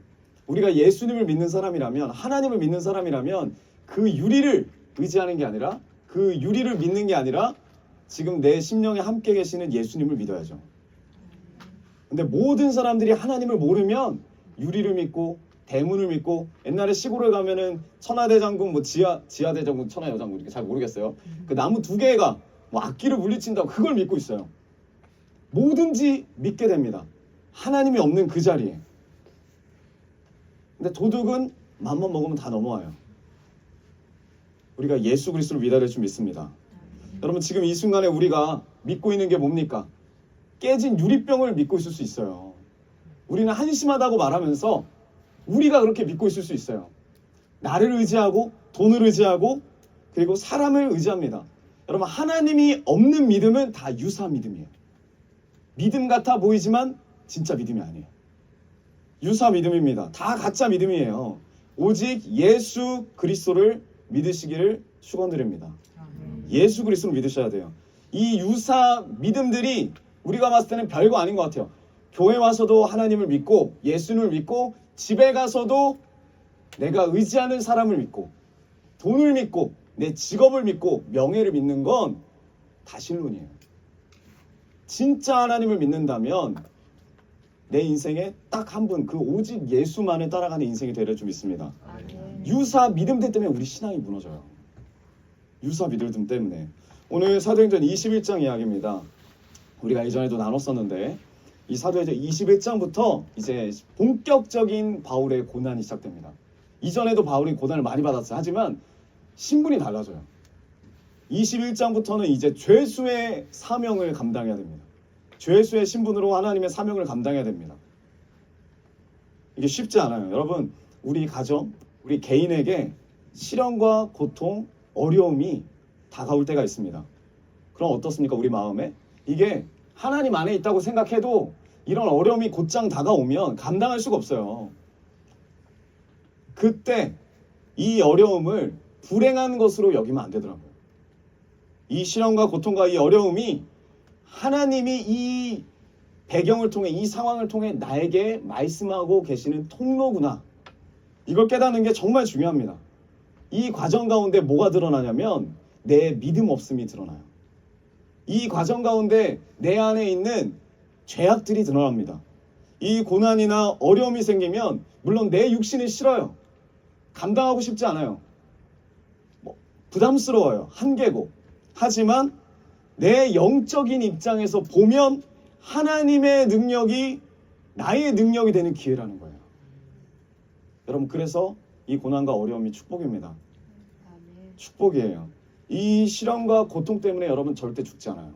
우리가 예수님을 믿는 사람이라면, 하나님을 믿는 사람이라면 그 유리를 의지하는 게 아니라, 그 유리를 믿는 게 아니라 지금 내 심령에 함께 계시는 예수님을 믿어야죠. 근데 모든 사람들이 하나님을 모르면 유리를 믿고 대문을 믿고, 옛날에 시골에 가면은 천하대장군, 뭐 지하대장군, 천하여장군 이렇게 잘 모르겠어요. 그 나무 2개가 뭐 악기를 물리친다고 그걸 믿고 있어요. 뭐든지 믿게 됩니다. 하나님이 없는 그 자리에. 근데 도둑은 맘만 먹으면 다 넘어와요. 우리가 예수 그리스도를 믿어야 될 줄 믿습니다. 여러분, 지금 이 순간에 우리가 믿고 있는 게 뭡니까? 깨진 유리병을 믿고 있을 수 있어요. 우리는 한심하다고 말하면서 우리가 그렇게 믿고 있을 수 있어요. 나를 의지하고 돈을 의지하고 그리고 사람을 의지합니다. 여러분, 하나님이 없는 믿음은 다 유사 믿음이에요. 믿음 같아 보이지만 진짜 믿음이 아니에요. 유사 믿음입니다. 다 가짜 믿음이에요. 오직 예수 그리스도를 믿으시기를 축원드립니다. 예수 그리스도를 믿으셔야 돼요. 이 유사 믿음들이 우리가 봤을 때는 별거 아닌 것 같아요. 교회 와서도 하나님을 믿고 예수님을 믿고 집에 가서도 내가 의지하는 사람을 믿고 돈을 믿고 내 직업을 믿고 명예를 믿는 건 다 실론이에요. 진짜 하나님을 믿는다면 내 인생에 딱 한 분, 그 오직 예수만을 따라가는 인생이 되려 좀 믿습니다. 유사 믿음들 때문에 우리 신앙이 무너져요. 유사 믿음 때문에. 오늘 사도행전 21장 이야기입니다. 우리가 이전에도 나눴었는데 이 사도행전 21장부터 이제 본격적인 바울의 고난이 시작됩니다. 이전에도 바울이 고난을 많이 받았어요. 하지만 신분이 달라져요. 21장부터는 이제 죄수의 사명을 감당해야 됩니다. 죄수의 신분으로 하나님의 사명을 감당해야 됩니다. 이게 쉽지 않아요. 여러분, 우리 가정, 우리 개인에게 시련과 고통, 어려움이 다가올 때가 있습니다. 그럼 어떻습니까? 우리 마음에? 이게 하나님 안에 있다고 생각해도 이런 어려움이 곧장 다가오면 감당할 수가 없어요. 그때 이 어려움을 불행한 것으로 여기면 안 되더라고요. 이 시련과 고통과 이 어려움이 하나님이 이 배경을 통해, 이 상황을 통해 나에게 말씀하고 계시는 통로구나. 이걸 깨닫는 게 정말 중요합니다. 이 과정 가운데 뭐가 드러나냐면 내 믿음 없음이 드러나요. 이 과정 가운데 내 안에 있는 죄악들이 드러납니다. 이 고난이나 어려움이 생기면 물론 내 육신은 싫어요. 감당하고 싶지 않아요. 부담스러워요. 한계고. 하지만 내 영적인 입장에서 보면 하나님의 능력이 나의 능력이 되는 기회라는 거예요. 여러분, 그래서 이 고난과 어려움이 축복입니다. 축복이에요. 이 시련과 고통 때문에 여러분 절대 죽지 않아요.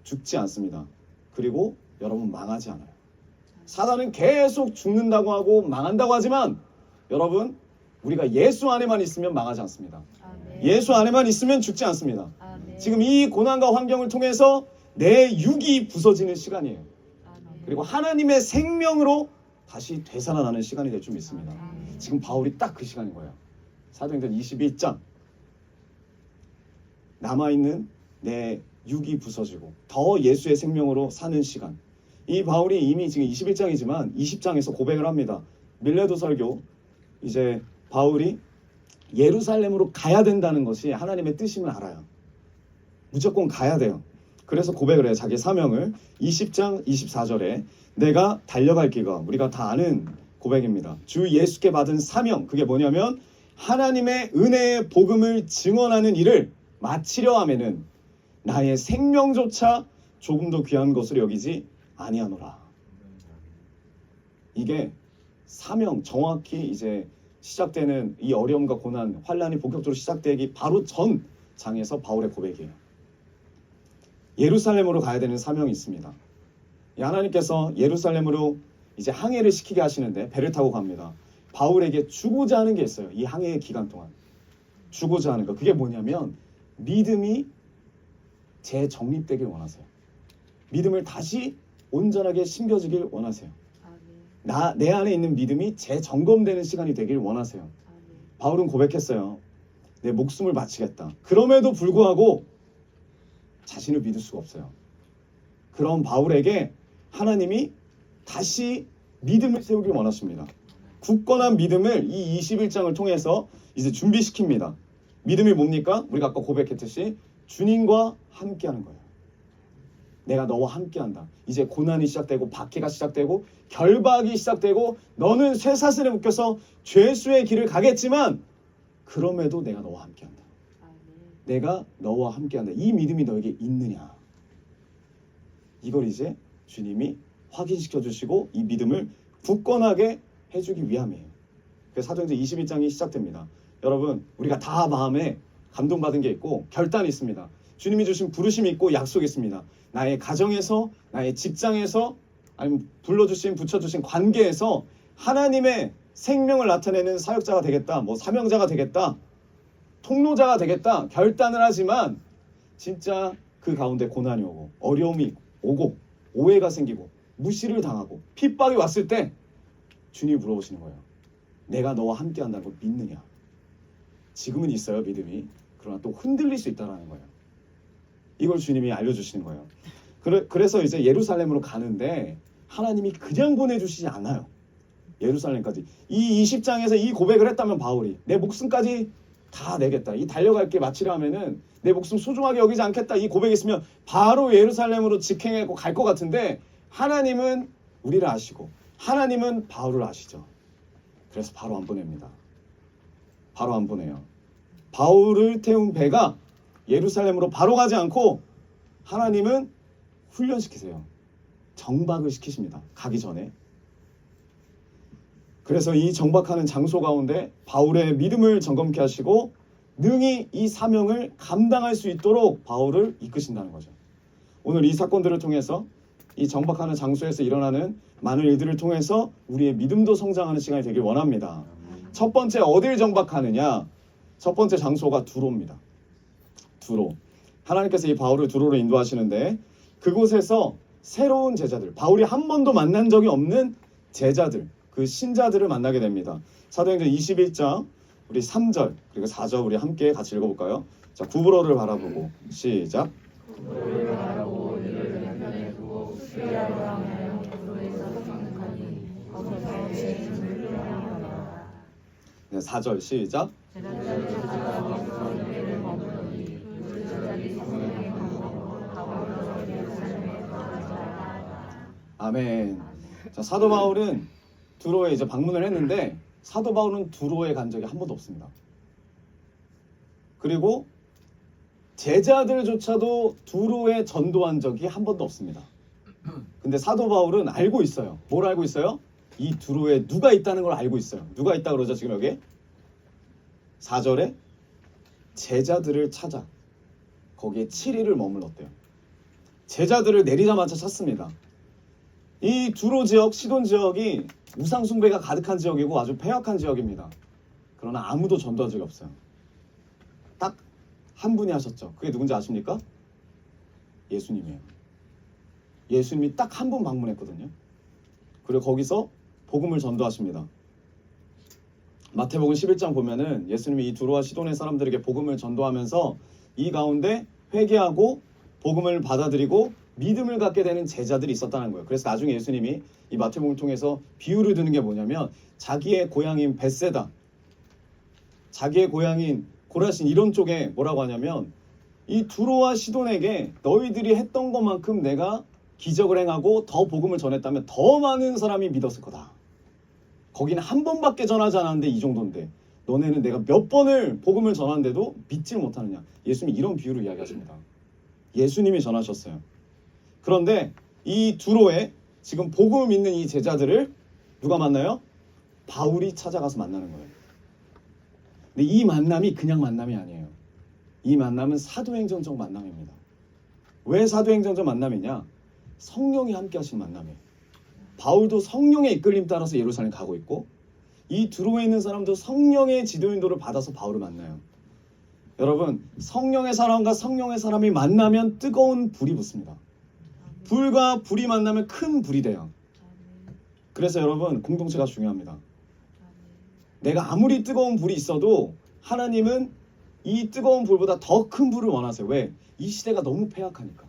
죽지 않습니다. 그리고 여러분 망하지 않아요. 사단은 계속 죽는다고 하고 망한다고 하지만 여러분, 우리가 예수 안에만 있으면 망하지 않습니다. 예수 안에만 있으면 죽지 않습니다. 지금 이 고난과 환경을 통해서 내 육이 부서지는 시간이에요. 그리고 하나님의 생명으로 다시 되살아나는 시간이 될 줄 믿습니다. 지금 바울이 딱 그 시간인 거예요. 사도행전 21장. 남아있는 내 육이 부서지고 더 예수의 생명으로 사는 시간. 이 바울이 이미 지금 21장이지만 20장에서 고백을 합니다. 밀레도 설교. 이제 바울이 예루살렘으로 가야 된다는 것이 하나님의 뜻임을 알아요. 무조건 가야 돼요. 그래서 고백을 해요. 자기 사명을. 20장 24절에 내가 달려갈 길과, 우리가 다 아는 고백입니다. 주 예수께 받은 사명, 그게 뭐냐면 하나님의 은혜의 복음을 증언하는 일을 마치려 하면은 나의 생명조차 조금도 귀한 것으로 여기지 아니하노라. 이게 사명, 정확히 이제 시작되는 이 어려움과 고난, 환란이 본격적으로 시작되기 바로 전 장에서 바울의 고백이에요. 예루살렘으로 가야 되는 사명이 있습니다. 하나님께서 예루살렘으로 이제 항해를 시키게 하시는데 배를 타고 갑니다. 바울에게 주고자 하는 게 있어요. 이 항해의 기간 동안 주고자 하는 거. 그게 뭐냐면 믿음이 재정립되길 원하세요. 믿음을 다시 온전하게 심겨지길 원하세요. 내 안에 있는 믿음이 재점검되는 시간이 되길 원하세요. 바울은 고백했어요. 내 목숨을 바치겠다. 그럼에도 불구하고 자신을 믿을 수가 없어요. 그런 바울에게 하나님이 다시 믿음을 세우길 원하십니다. 굳건한 믿음을 이 21장을 통해서 이제 준비시킵니다. 믿음이 뭡니까? 우리가 아까 고백했듯이 주님과 함께하는 거예요. 내가 너와 함께한다. 이제 고난이 시작되고 박해가 시작되고 결박이 시작되고 너는 쇠사슬에 묶여서 죄수의 길을 가겠지만 그럼에도 내가 너와 함께한다. 내가 너와 함께한다. 이 믿음이 너에게 있느냐. 이걸 이제 주님이 확인시켜 주시고 이 믿음을 굳건하게 해주기 위함이에요. 그래서 사도행전 21장이 시작됩니다. 여러분, 우리가 다 마음에 감동받은 게 있고 결단이 있습니다. 주님이 주신 부르심이 있고 약속이 있습니다. 나의 가정에서, 나의 직장에서, 아니면 불러주신, 붙여주신 관계에서 하나님의 생명을 나타내는 사역자가 되겠다, 사명자가 되겠다, 통로자가 되겠다 결단을 하지만 진짜 그 가운데 고난이 오고 어려움이 오고 오해가 생기고 무시를 당하고 핍박이 왔을 때 주님이 물어보시는 거예요. 내가 너와 함께 한다는 걸 믿느냐. 지금은 있어요, 믿음이. 그러나 또 흔들릴 수 있다는 거예요. 이걸 주님이 알려주시는 거예요. 그래서 이제 예루살렘으로 가는데 하나님이 그냥 보내주시지 않아요. 예루살렘까지. 이 20장에서 이 고백을 했다면 바울이 내 목숨까지 다 내겠다. 이 달려갈 길 마치려 하면은 내 목숨 소중하게 여기지 않겠다. 이 고백이 있으면 바로 예루살렘으로 직행하고 갈 것 같은데 하나님은 우리를 아시고 하나님은 바울을 아시죠. 그래서 바로 안 보냅니다. 바로 안 보내요. 바울을 태운 배가 예루살렘으로 바로 가지 않고 하나님은 훈련시키세요. 정박을 시키십니다. 가기 전에. 그래서 이 정박하는 장소 가운데 바울의 믿음을 점검케 하시고 능히 이 사명을 감당할 수 있도록 바울을 이끄신다는 거죠. 오늘 이 사건들을 통해서 이 정박하는 장소에서 일어나는 많은 일들을 통해서 우리의 믿음도 성장하는 시간이 되길 원합니다. 첫 번째 어딜 정박하느냐? 첫 번째 장소가 두로입니다. 두로. 하나님께서 이 바울을 두로로 인도하시는데 그곳에서 새로운 제자들, 바울이 한 번도 만난 적이 없는 제자들, 그 신자들을 만나게 됩니다. 사도행전 21장 우리 3절 그리고 4절 우리 함께 같이 읽어볼까요? 자, 구브로를 바라보고 시작. 구브로를 바라보고 이를 왼편에 두고 수리아로 향하여 구브로에서 상륙하니 거기서 제 짐을 풀어나가라. 네, 4절 시작. 제자들이 찾아와서 이를 머무르니 그 제자들이 성령의 감동으로 바울을 예루살렘에 들어가자. 아멘. 자, 사도 바울은 두로에 이제 방문을 했는데 사도 바울은 두로에 간 적이 한 번도 없습니다. 그리고 제자들조차도 두로에 전도한 적이 한 번도 없습니다. 근데 사도 바울은 알고 있어요. 뭘 알고 있어요? 이 두로에 누가 있다는 걸 알고 있어요. 누가 있다 그러죠 지금 여기? 4절에 제자들을 찾아 거기에 7일을 머물렀대요. 제자들을 내리자마자 찾습니다. 이 두로 지역, 시돈 지역이 우상 숭배가 가득한 지역이고 아주 폐역한 지역입니다. 그러나 아무도 전도한 적이 없어요. 딱 한 분이 하셨죠. 그게 누군지 아십니까? 예수님이에요. 예수님이 딱 한 분 방문했거든요. 그리고 거기서 복음을 전도하십니다. 마태복음 11장 보면은 예수님이 이 두로와 시돈의 사람들에게 복음을 전도하면서 이 가운데 회개하고 복음을 받아들이고 믿음을 갖게 되는 제자들이 있었다는 거예요. 그래서 나중에 예수님이 이 마태복음을 통해서 비유를 드는 게 뭐냐면 자기의 고향인 벳세다, 자기의 고향인 고라신 이런 쪽에 뭐라고 하냐면 이 두로와 시돈에게 너희들이 했던 것만큼 내가 기적을 행하고 더 복음을 전했다면 더 많은 사람이 믿었을 거다. 거기는 한 번밖에 전하지 않았는데 이 정도인데 너네는 내가 몇 번을 복음을 전하는데도 믿질 못하느냐. 예수님이 이런 비유로 이야기하십니다. 예수님이 전하셨어요. 그런데 이 두로에 지금 복음 믿는 이 제자들을 누가 만나요? 바울이 찾아가서 만나는 거예요. 근데 이 만남이 그냥 만남이 아니에요. 이 만남은 사도행전적 만남입니다. 왜 사도행전적 만남이냐? 성령이 함께 하신 만남이에요. 바울도 성령의 이끌림 따라서 예루살렘 가고 있고 이 두로에 있는 사람도 성령의 지도 인도를 받아서 바울을 만나요. 여러분, 성령의 사람과 성령의 사람이 만나면 뜨거운 불이 붙습니다. 불과 불이 만나면 큰 불이 돼요. 그래서 여러분, 공동체가 중요합니다. 내가 아무리 뜨거운 불이 있어도 하나님은 이 뜨거운 불보다 더 큰 불을 원하세요. 왜? 이 시대가 너무 폐악하니까.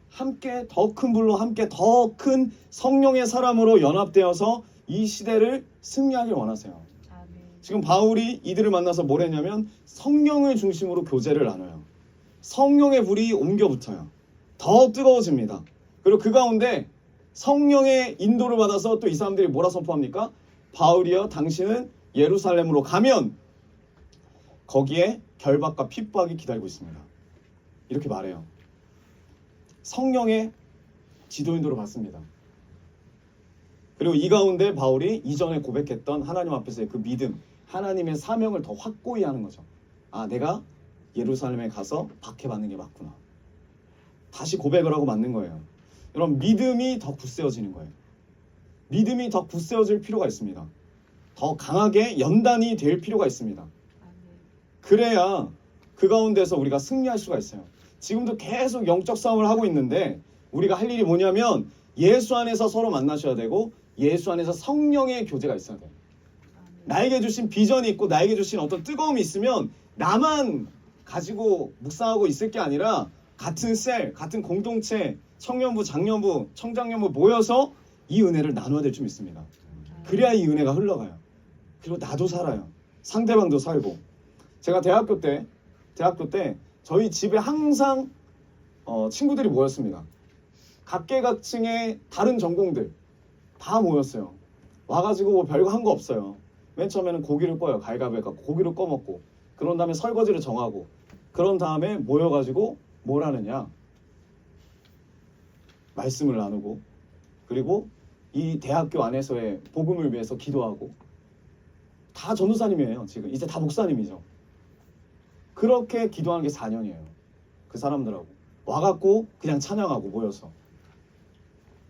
함께 더 큰 불로 함께 더 큰 성령의 사람으로 연합되어서 이 시대를 승리하길 원하세요. 지금 바울이 이들을 만나서 뭘 했냐면 성령을 중심으로 교제를 나눠요. 성령의 불이 옮겨 붙어요. 더 뜨거워집니다. 그리고 그 가운데 성령의 인도를 받아서 또 이 사람들이 뭐라 선포합니까? 바울이여 당신은 예루살렘으로 가면 거기에 결박과 핍박이 기다리고 있습니다. 이렇게 말해요. 성령의 지도 인도를 받습니다. 그리고 이 가운데 바울이 이전에 고백했던 하나님 앞에서의 그 믿음, 하나님의 사명을 더 확고히 하는 거죠. 아, 내가 예루살렘에 가서 박해받는 게 맞구나. 다시 고백을 하고 맞는 거예요. 여러분, 믿음이 더 굳세어지는 거예요. 믿음이 더 굳세어질 필요가 있습니다. 더 강하게 연단이 될 필요가 있습니다. 그래야 그 가운데서 우리가 승리할 수가 있어요. 지금도 계속 영적 싸움을 하고 있는데 우리가 할 일이 뭐냐면 예수 안에서 서로 만나셔야 되고 예수 안에서 성령의 교제가 있어야 돼요. 나에게 주신 비전이 있고 나에게 주신 어떤 뜨거움이 있으면 나만 가지고 묵상하고 있을 게 아니라 같은 셀, 같은 공동체, 청년부, 장년부, 청장년부 모여서 이 은혜를 나눠야 될 줄 믿습니다. 그래야 이 은혜가 흘러가요. 그리고 나도 살아요. 상대방도 살고. 제가 대학교 때 저희 집에 항상 친구들이 모였습니다. 각계각층의 다른 전공들 다 모였어요. 와가지고 뭐 별거 한 거 없어요. 맨 처음에는 고기를 꺼요. 갈가비에 갖고 고기를 꺼먹고 그런 다음에 설거지를 정하고 그런 다음에 모여가지고 뭘 하느냐? 말씀을 나누고 그리고 이 대학교 안에서의 복음을 위해서 기도하고 다 전도사님이에요. 지금 이제 다 목사님이죠. 그렇게 기도하는 게 4년이에요. 그 사람들하고 와갖고 그냥 찬양하고 모여서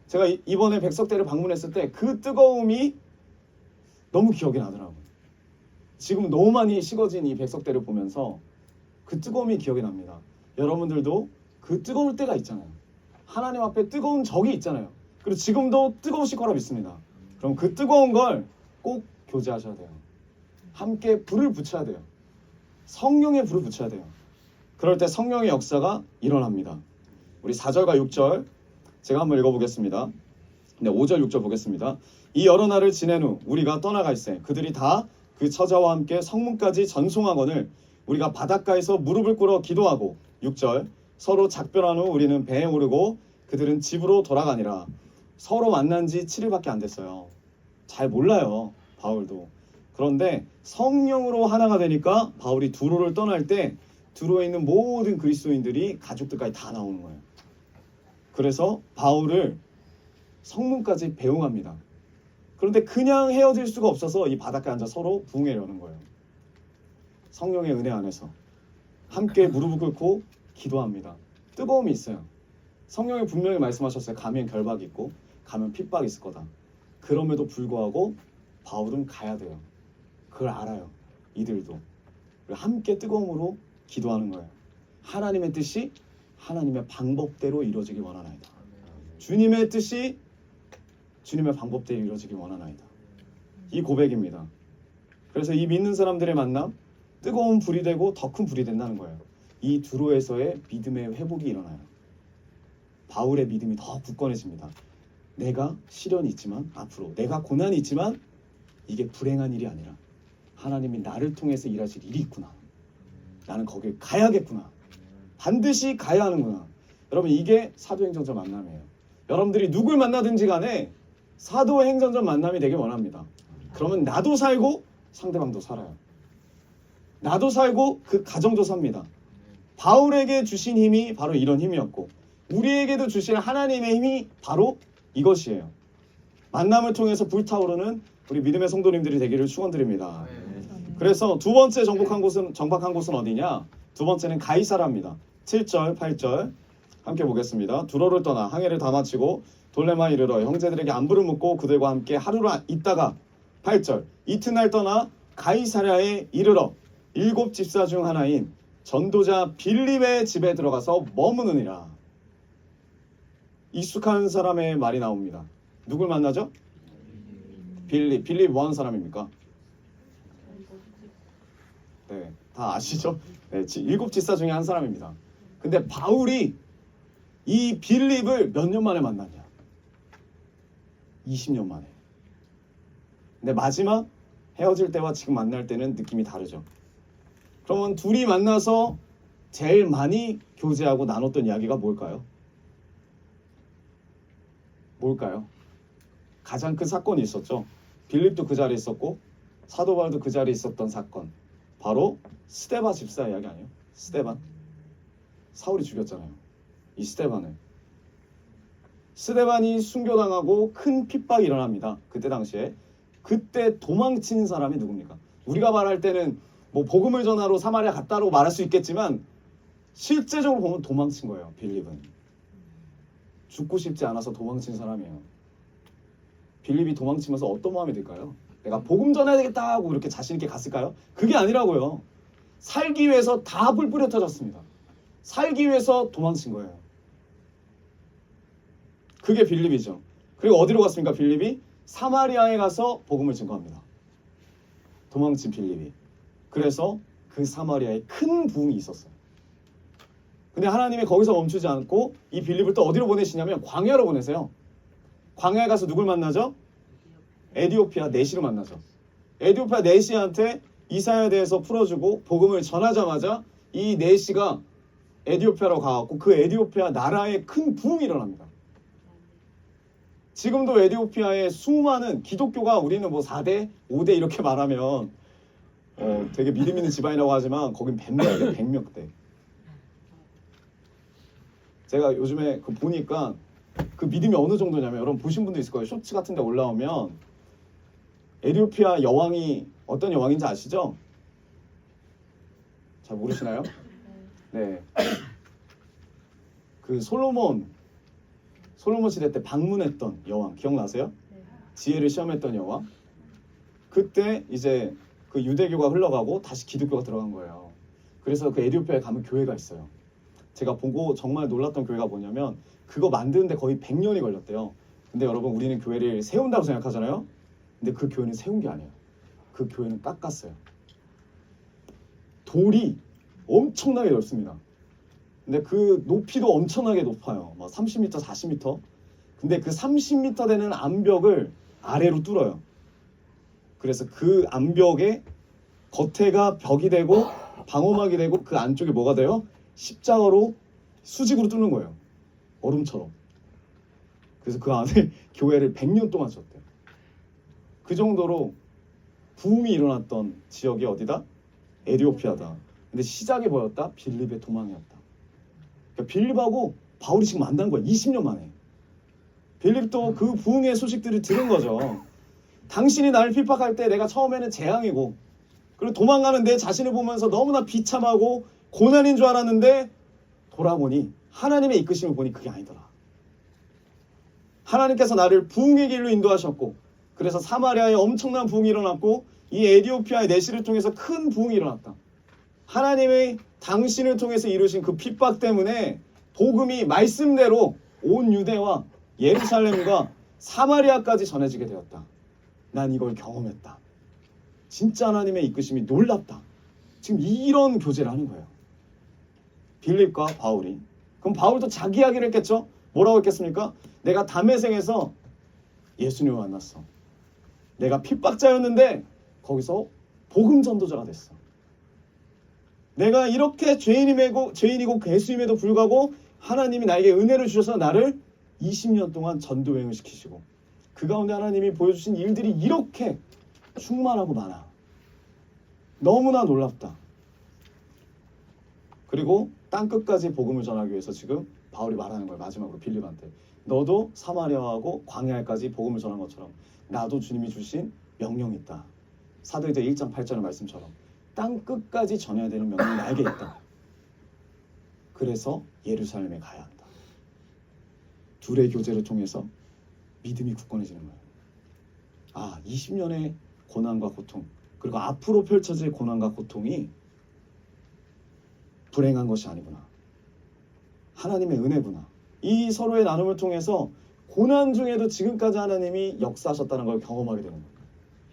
제가 이번에 백석대를 방문했을 때 그 뜨거움이 너무 기억이 나더라고요. 지금 너무 많이 식어진 이 백석대를 보면서 그 뜨거움이 기억이 납니다. 여러분들도 그 뜨거울 때가 있잖아요. 하나님 앞에 뜨거운 적이 있잖아요. 그리고 지금도 뜨거우실 거라 믿습니다. 그럼 그 뜨거운 걸 꼭 교제하셔야 돼요. 함께 불을 붙여야 돼요. 성령의 불을 붙여야 돼요. 그럴 때 성령의 역사가 일어납니다. 우리 4절과 6절 제가 한번 읽어보겠습니다. 네, 5절 6절 보겠습니다. 이 여러 날을 지낸 후 우리가 떠나갈새 그들이 다 그 처자와 함께 성문까지 전송하거늘 우리가 바닷가에서 무릎을 꿇어 기도하고 6절 서로 작별한 후 우리는 배에 오르고 그들은 집으로 돌아가니라. 서로 만난 지 7일밖에 안 됐어요. 잘 몰라요, 바울도. 그런데 성령으로 하나가 되니까 바울이 두로를 떠날 때 두로에 있는 모든 그리스도인들이 가족들까지 다 나오는 거예요. 그래서 바울을 성문까지 배웅합니다. 그런데 그냥 헤어질 수가 없어서 이 바닷가에 앉아 서로 부흥하려는 거예요. 성령의 은혜 안에서 함께 무릎을 꿇고 기도합니다. 뜨거움이 있어요. 성령이 분명히 말씀하셨어요. 가면 결박이 있고 가면 핍박이 있을 거다. 그럼에도 불구하고 바울은 가야 돼요. 그걸 알아요. 이들도. 함께 뜨거움으로 기도하는 거예요. 하나님의 뜻이 하나님의 방법대로 이루어지길 원하나이다. 주님의 뜻이 주님의 방법대로 이루어지길 원하나이다. 이 고백입니다. 그래서 이 믿는 사람들의 만남 뜨거운 불이 되고 더 큰 불이 된다는 거예요. 이 두로에서의 믿음의 회복이 일어나요. 바울의 믿음이 더 굳건해집니다. 내가 시련이 있지만 앞으로 내가 고난이 있지만 이게 불행한 일이 아니라 하나님이 나를 통해서 일하실 일이 있구나. 나는 거길 가야겠구나. 반드시 가야 하는구나. 여러분 이게 사도행전전 만남이에요. 여러분들이 누굴 만나든지 간에 사도행전전 만남이 되길 원합니다. 그러면 나도 살고 상대방도 살아요. 나도 살고 그 가정도 삽니다. 바울에게 주신 힘이 바로 이런 힘이었고 우리에게도 주실 하나님의 힘이 바로 이것이에요. 만남을 통해서 불타오르는 우리 믿음의 성도님들이 되기를 축원드립니다. 그래서 두 번째 정박한 곳은 어디냐? 두 번째는 가이사라입니다. 7절, 8절 함께 보겠습니다. 두로를 떠나 항해를 다 마치고 돌레마 이르러 형제들에게 안부를 묻고 그들과 함께 하루를 있다가 8절 이튿날 떠나 가이사랴에 이르러 7 집사 중 하나인 전도자 빌립의 집에 들어가서 머무느니라. 익숙한 사람의 말이 나옵니다. 누굴 만나죠? 빌립 뭐 하는 사람입니까? 네, 다 아시죠? 네, 7 집사 중에 한 사람입니다. 근데 바울이 이 빌립을 몇 년 만에 만났냐? 20년 만에. 근데 마지막 헤어질 때와 지금 만날 때는 느낌이 다르죠. 그러면 둘이 만나서 제일 많이 교제하고 나눴던 이야기가 뭘까요? 뭘까요? 가장 큰 사건이 있었죠. 빌립도 그 자리에 있었고 사도 바울도 그 자리에 있었던 사건. 바로 스데반 집사 이야기 아니에요? 스데반. 사울이 죽였잖아요. 이 스데반을. 스데반이 순교당하고 큰 핍박이 일어납니다. 그때 당시에. 그때 도망친 사람이 누굽니까? 우리가 말할 때는 뭐 복음을 전하러 사마리아 갔다라고 말할 수 있겠지만 실제적으로 보면 도망친 거예요. 빌립은. 죽고 싶지 않아서 도망친 사람이에요. 빌립이 도망치면서 어떤 마음이 들까요? 내가 복음 전해야 되겠다 하고 이렇게 자신 있게 갔을까요? 그게 아니라고요. 살기 위해서 다 불 뿌려 터졌습니다. 살기 위해서 도망친 거예요. 그게 빌립이죠. 그리고 어디로 갔습니까? 빌립이 사마리아에 가서 복음을 증거합니다. 도망친 빌립이. 그래서 그 사마리아에 큰 부흥이 있었어요. 근데 하나님이 거기서 멈추지 않고 이 빌립을 또 어디로 보내시냐면 광야로 보내세요. 광야에 가서 누굴 만나죠? 에디오피아 내시를 만나죠. 에디오피아 내시한테 이사야에 대해서 풀어주고 복음을 전하자마자 이 내시가 에디오피아로 가갖고 그 에디오피아 나라에 큰 부흥이 일어납니다. 지금도 에디오피아에 수많은 기독교가 우리는 뭐 4대, 5대 이렇게 말하면 되게 믿음 있는 집안이라고 하지만 거긴 백명대, 백명대. 제가 요즘에 그 보니까 그 믿음이 어느 정도냐면, 여러분 보신 분도 있을 거예요. 쇼츠 같은 데 올라오면 에티오피아 여왕이 어떤 여왕인지 아시죠? 잘 모르시나요? 네. 그 솔로몬 시대 때 방문했던 여왕 기억나세요? 지혜를 시험했던 여왕. 그때 이제 그 유대교가 흘러가고 다시 기독교가 들어간 거예요. 그래서 그 에티오피아에 가면 교회가 있어요. 제가 보고 정말 놀랐던 교회가 뭐냐면, 그거 만드는데 거의 100년이 걸렸대요. 근데 여러분, 우리는 교회를 세운다고 생각하잖아요. 근데 그 교회는 세운 게 아니에요. 그 교회는 깎았어요. 돌이 엄청나게 넓습니다. 근데 그 높이도 엄청나게 높아요. 막 30m, 40m. 근데 그 30m 되는 암벽을 아래로 뚫어요. 그래서 그 암벽에 겉에가 벽이 되고 방어막이 되고 그 안쪽에 뭐가 돼요? 십자가로 수직으로 뚫는 거예요. 얼음처럼. 그래서 그 안에 교회를 100년 동안 졌대요. 그 정도로 부흥이 일어났던 지역이 어디다? 에티오피아다. 근데 시작이 뭐였다? 빌립의 도망이었다. 그러니까 빌립하고 바울이 지금 만난 거야. 20년 만에. 빌립도 그 부흥의 소식들을 들은 거죠. 당신이 나를 핍박할 때 내가 처음에는 재앙이고, 그리고 도망가는 내 자신을 보면서 너무나 비참하고 고난인 줄 알았는데, 돌아보니 하나님의 이끄심을 보니 그게 아니더라. 하나님께서 나를 부흥의 길로 인도하셨고, 그래서 사마리아에 엄청난 부흥이 일어났고, 이 에티오피아의 내시를 통해서 큰 부흥이 일어났다. 하나님의 당신을 통해서 이루신 그 핍박 때문에 복음이 말씀대로 온 유대와 예루살렘과 사마리아까지 전해지게 되었다. 난 이걸 경험했다. 진짜 하나님의 이끄심이 놀랍다. 지금 이런 교제를 하는 거예요. 빌립과 바울이. 그럼 바울도 자기 이야기를 했겠죠? 뭐라고 했겠습니까? 내가 다메섹에서 예수님을 만났어. 내가 핍박자였는데 거기서 복음 전도자가 됐어. 내가 이렇게 죄인이고 괴수임에도 불구하고 하나님이 나에게 은혜를 주셔서 나를 20년 동안 전도여행을 시키시고, 그 가운데 하나님이 보여주신 일들이 이렇게 충만하고 많아. 너무나 놀랍다. 그리고 땅끝까지 복음을 전하기 위해서 지금 바울이 말하는 거예요. 마지막으로 빌립한테. 너도 사마리아하고 광야까지 복음을 전한 것처럼 나도 주님이 주신 명령이 있다. 사도행전 1장 8절의 말씀처럼 땅끝까지 전해야 되는 명령이 나에게 있다. 그래서 예루살렘에 가야 한다. 둘의 교제를 통해서 믿음이 굳건해지는 거예요. 아, 20년의 고난과 고통, 그리고 앞으로 펼쳐질 고난과 고통이 불행한 것이 아니구나. 하나님의 은혜구나. 이 서로의 나눔을 통해서 고난 중에도 지금까지 하나님이 역사하셨다는 걸 경험하게 되는 거예요.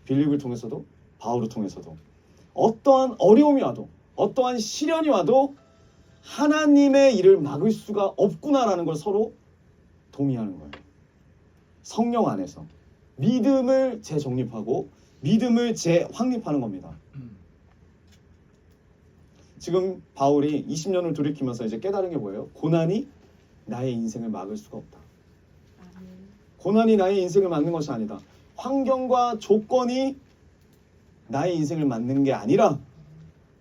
빌립을 통해서도 바울을 통해서도 어떠한 어려움이 와도 어떠한 시련이 와도 하나님의 일을 막을 수가 없구나라는 걸 서로 동의하는 거예요. 성령 안에서 믿음을 재정립하고 믿음을 재확립하는 겁니다. 지금 바울이 20년을 돌이키면서 이제 깨달은 게 뭐예요? 고난이 나의 인생을 막을 수가 없다. 고난이 나의 인생을 막는 것이 아니다. 환경과 조건이 나의 인생을 막는 게 아니라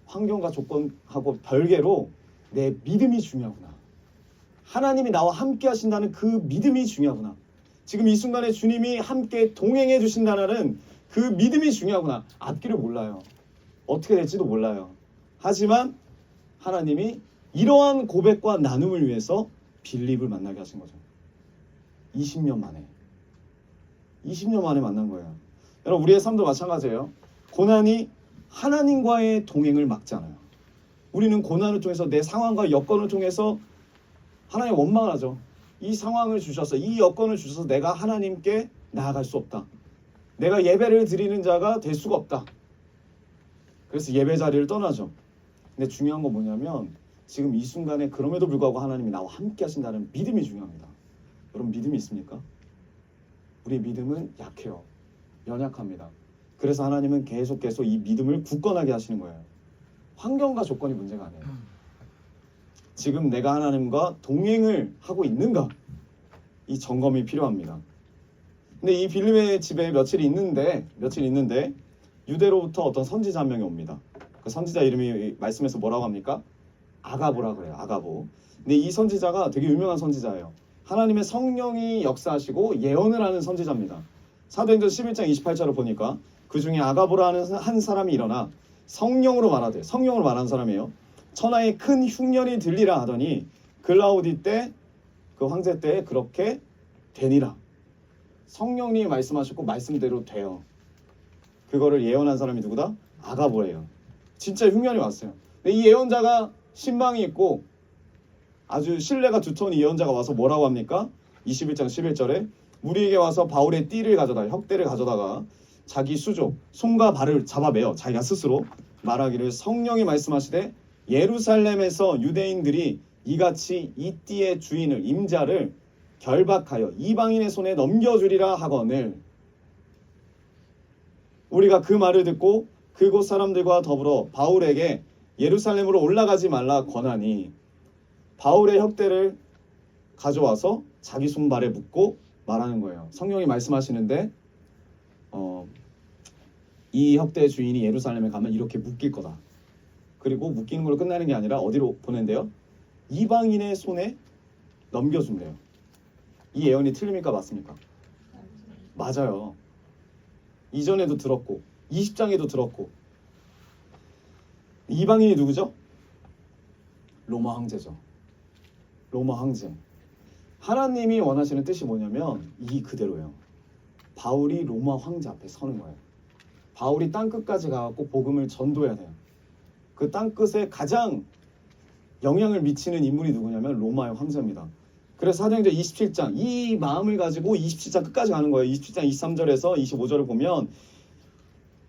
환경과 조건하고 별개로 내 믿음이 중요하구나. 하나님이 나와 함께 하신다는 그 믿음이 중요하구나. 지금 이 순간에 주님이 함께 동행해 주신다는 그 믿음이 중요하구나. 앞길을 몰라요. 어떻게 될지도 몰라요. 하지만 하나님이 이러한 고백과 나눔을 위해서 빌립을 만나게 하신 거죠. 20년 만에 만난 거예요. 여러분, 우리의 삶도 마찬가지예요. 고난이 하나님과의 동행을 막지 않아요. 우리는 고난을 통해서 내 상황과 여건을 통해서 하나님 원망을 하죠. 이 상황을 주셔서, 이 여건을 주셔서 내가 하나님께 나아갈 수 없다. 내가 예배를 드리는 자가 될 수가 없다. 그래서 예배 자리를 떠나죠. 근데 중요한 건 뭐냐면 지금 이 순간에 그럼에도 불구하고 하나님이 나와 함께 하신다는 믿음이 중요합니다. 여러분, 믿음이 있습니까? 우리의 믿음은 약해요. 연약합니다. 그래서 하나님은 계속 이 믿음을 굳건하게 하시는 거예요. 환경과 조건이 문제가 아니에요. 지금 내가 하나님과 동행을 하고 있는가? 이 점검이 필요합니다. 근데 이 빌립의 집에 며칠 있는데 유대로부터 어떤 선지자 한 명이 옵니다. 그 선지자 이름이 말씀에서 뭐라고 합니까? 아가보라 그래요. 아가보. 근데 이 선지자가 되게 유명한 선지자예요. 하나님의 성령이 역사하시고 예언을 하는 선지자입니다. 사도행전 11장 28절을 보니까 그 중에 아가보라는 한 사람이 일어나 성령으로 말하는 사람이에요. 천하에 큰 흉년이 들리라 하더니 글라우디 때 그 황제 때 그렇게 되니라. 성령님이 말씀하셨고 말씀대로 돼요. 그거를 예언한 사람이 누구다? 아가보예요. 진짜 흉년이 왔어요. 근데 이 예언자가 신방이 있고 아주 신뢰가 두터운 이 예언자가 와서 뭐라고 합니까? 21장 11절에 우리에게 와서 바울의 띠를 가져다 혁대를 가져다가 자기 수족 손과 발을 잡아매어 자기가 스스로 말하기를 성령이 말씀하시되 예루살렘에서 유대인들이 이같이 이 띠의 주인을 임자를 결박하여 이방인의 손에 넘겨주리라 하거늘 우리가 그 말을 듣고 그곳 사람들과 더불어 바울에게 예루살렘으로 올라가지 말라 권하니 바울의 혁대를 가져와서 자기 손발에 묶고 말하는 거예요. 성령이 말씀하시는데 이 혁대의 주인이 예루살렘에 가면 이렇게 묶일 거다. 그리고 묶이는 걸로 끝나는 게 아니라 어디로 보낸대요? 이방인의 손에 넘겨준대요. 이 예언이 틀립니까? 맞습니까? 맞아요. 이전에도 들었고 20장에도 들었고 이방인이 누구죠? 로마 황제죠. 로마 황제. 하나님이 원하시는 뜻이 뭐냐면 이 그대로예요. 바울이 로마 황제 앞에 서는 거예요. 바울이 땅끝까지 가고 복음을 전도해야 돼요. 그 땅끝에 가장 영향을 미치는 인물이 누구냐면 로마의 황제입니다. 그래서 사도행전 27장 이 마음을 가지고 27장 끝까지 가는 거예요. 27장 23절에서 25절을 보면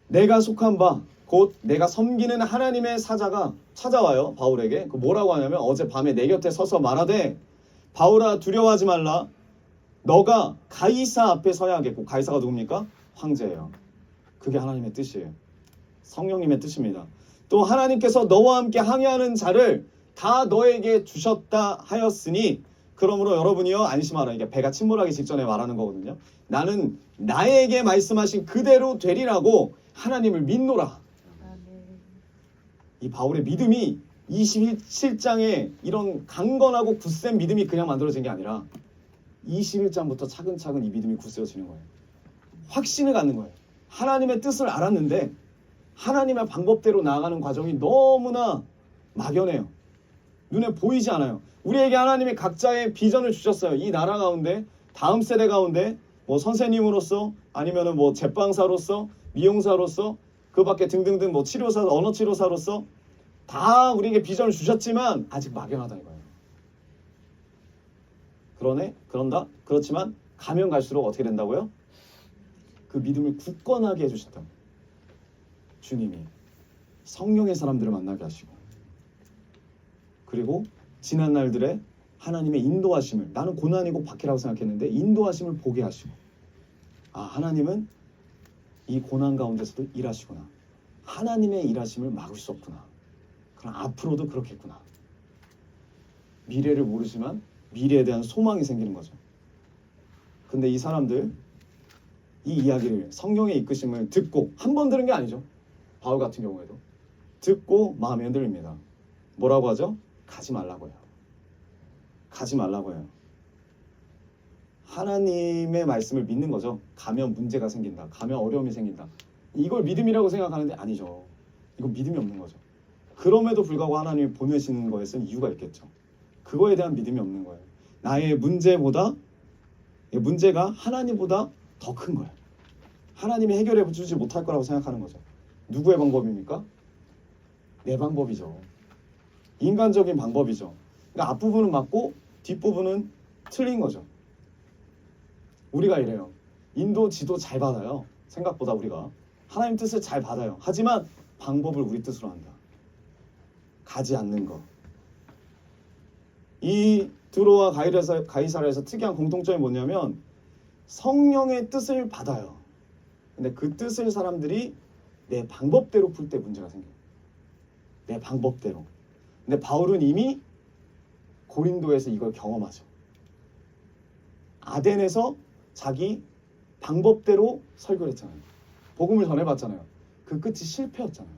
내가 속한 바 곧 내가 섬기는 하나님의 사자가 찾아와요. 바울에게. 그 뭐라고 하냐면 어젯밤에 내 곁에 서서 말하되 바울아 두려워하지 말라. 너가 가이사 앞에 서야 하겠고 가이사가 누굽니까? 황제예요. 그게 하나님의 뜻이에요. 성령님의 뜻입니다. 또 하나님께서 너와 함께 항해하는 자를 다 너에게 주셨다 하였으니 그러므로 여러분이여 안심하라. 이게 배가 침몰하기 직전에 말하는 거거든요. 나는 나에게 말씀하신 그대로 되리라고 하나님을 믿노라. 이 바울의 믿음이 27장에 이런 강건하고 굳센 믿음이 그냥 만들어진 게 아니라 21장부터 차근차근 이 믿음이 굳세어지는 거예요. 확신을 갖는 거예요. 하나님의 뜻을 알았는데 하나님의 방법대로 나아가는 과정이 너무나 막연해요. 눈에 보이지 않아요. 우리에게 하나님이 각자의 비전을 주셨어요. 이 나라 가운데 다음 세대 가운데 뭐 선생님으로서 아니면은 뭐 제빵사로서 미용사로서 그 밖에 등등등 뭐 치료사 언어 치료사로서 다 우리에게 비전을 주셨지만 아직 막연하다 이거예요. 그런다. 그렇지만 가면 갈수록 어떻게 된다고요? 그 믿음을 굳건하게 해주신다. 주님이 성령의 사람들을 만나게 하시고 그리고 지난 날들에 하나님의 인도하심을 나는 고난이고 박해라고 생각했는데 인도하심을 보게 하시고 하나님은 이 고난 가운데서도 일하시구나. 하나님의 일하심을 막을 수 없구나. 그럼 앞으로도 그렇겠구나. 미래를 모르지만 미래에 대한 소망이 생기는 거죠. 근데 이 사람들 이 이야기를 성령의 이끄심을 듣고 한 번 들은 게 아니죠. 바울 같은 경우에도 듣고 마음이 흔들립니다. 뭐라고 하죠? 가지 말라고 해요. 가지 말라고 해요. 하나님의 말씀을 믿는 거죠. 가면 문제가 생긴다. 가면 어려움이 생긴다. 이걸 믿음이라고 생각하는데 아니죠. 이건 믿음이 없는 거죠. 그럼에도 불구하고 하나님이 보내시는 거에서는 이유가 있겠죠. 그거에 대한 믿음이 없는 거예요. 나의 문제가 하나님보다 더 큰 거예요. 하나님이 해결해 주지 못할 거라고 생각하는 거죠. 누구의 방법입니까? 내 방법이죠. 인간적인 방법이죠. 그러니까 앞부분은 맞고 뒷부분은 틀린 거죠. 우리가 이래요. 인도 지도 잘 받아요. 생각보다 우리가 하나님 뜻을 잘 받아요. 하지만 방법을 우리 뜻으로 한다. 가지 않는 거. 이 드로와 가이사라에서 특이한 공통점이 뭐냐면 성령의 뜻을 받아요. 근데 그 뜻을 사람들이 내 방법대로 풀 때 문제가 생겨요. 내 방법대로. 근데 바울은 이미 고린도에서 이걸 경험하죠. 아덴에서 자기 방법대로 설교를 했잖아요. 복음을 전해봤잖아요. 그 그 끝이 실패였잖아요.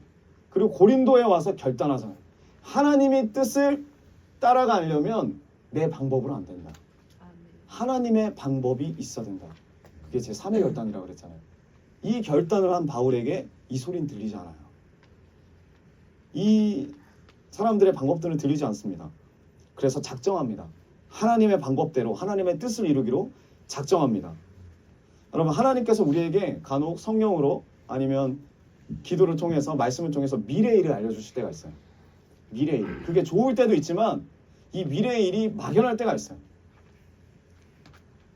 그리고 고린도에 와서 결단하잖아요. 하나님의 뜻을 따라가려면 내 방법으로 안 된다. 하나님의 방법이 있어야 된다. 그게 제 3의 결단이라고 그랬잖아요. 이 결단을 한 바울에게 이 소리는 들리지 않아요. 이 사람들의 방법들은 들리지 않습니다. 그래서 작정합니다. 하나님의 방법대로 하나님의 뜻을 이루기로 작정합니다. 여러분, 하나님께서 우리에게 간혹 성령으로 아니면 기도를 통해서 말씀을 통해서 미래의 일을 알려주실 때가 있어요. 미래의 일. 그게 좋을 때도 있지만 이 미래의 일이 막연할 때가 있어요.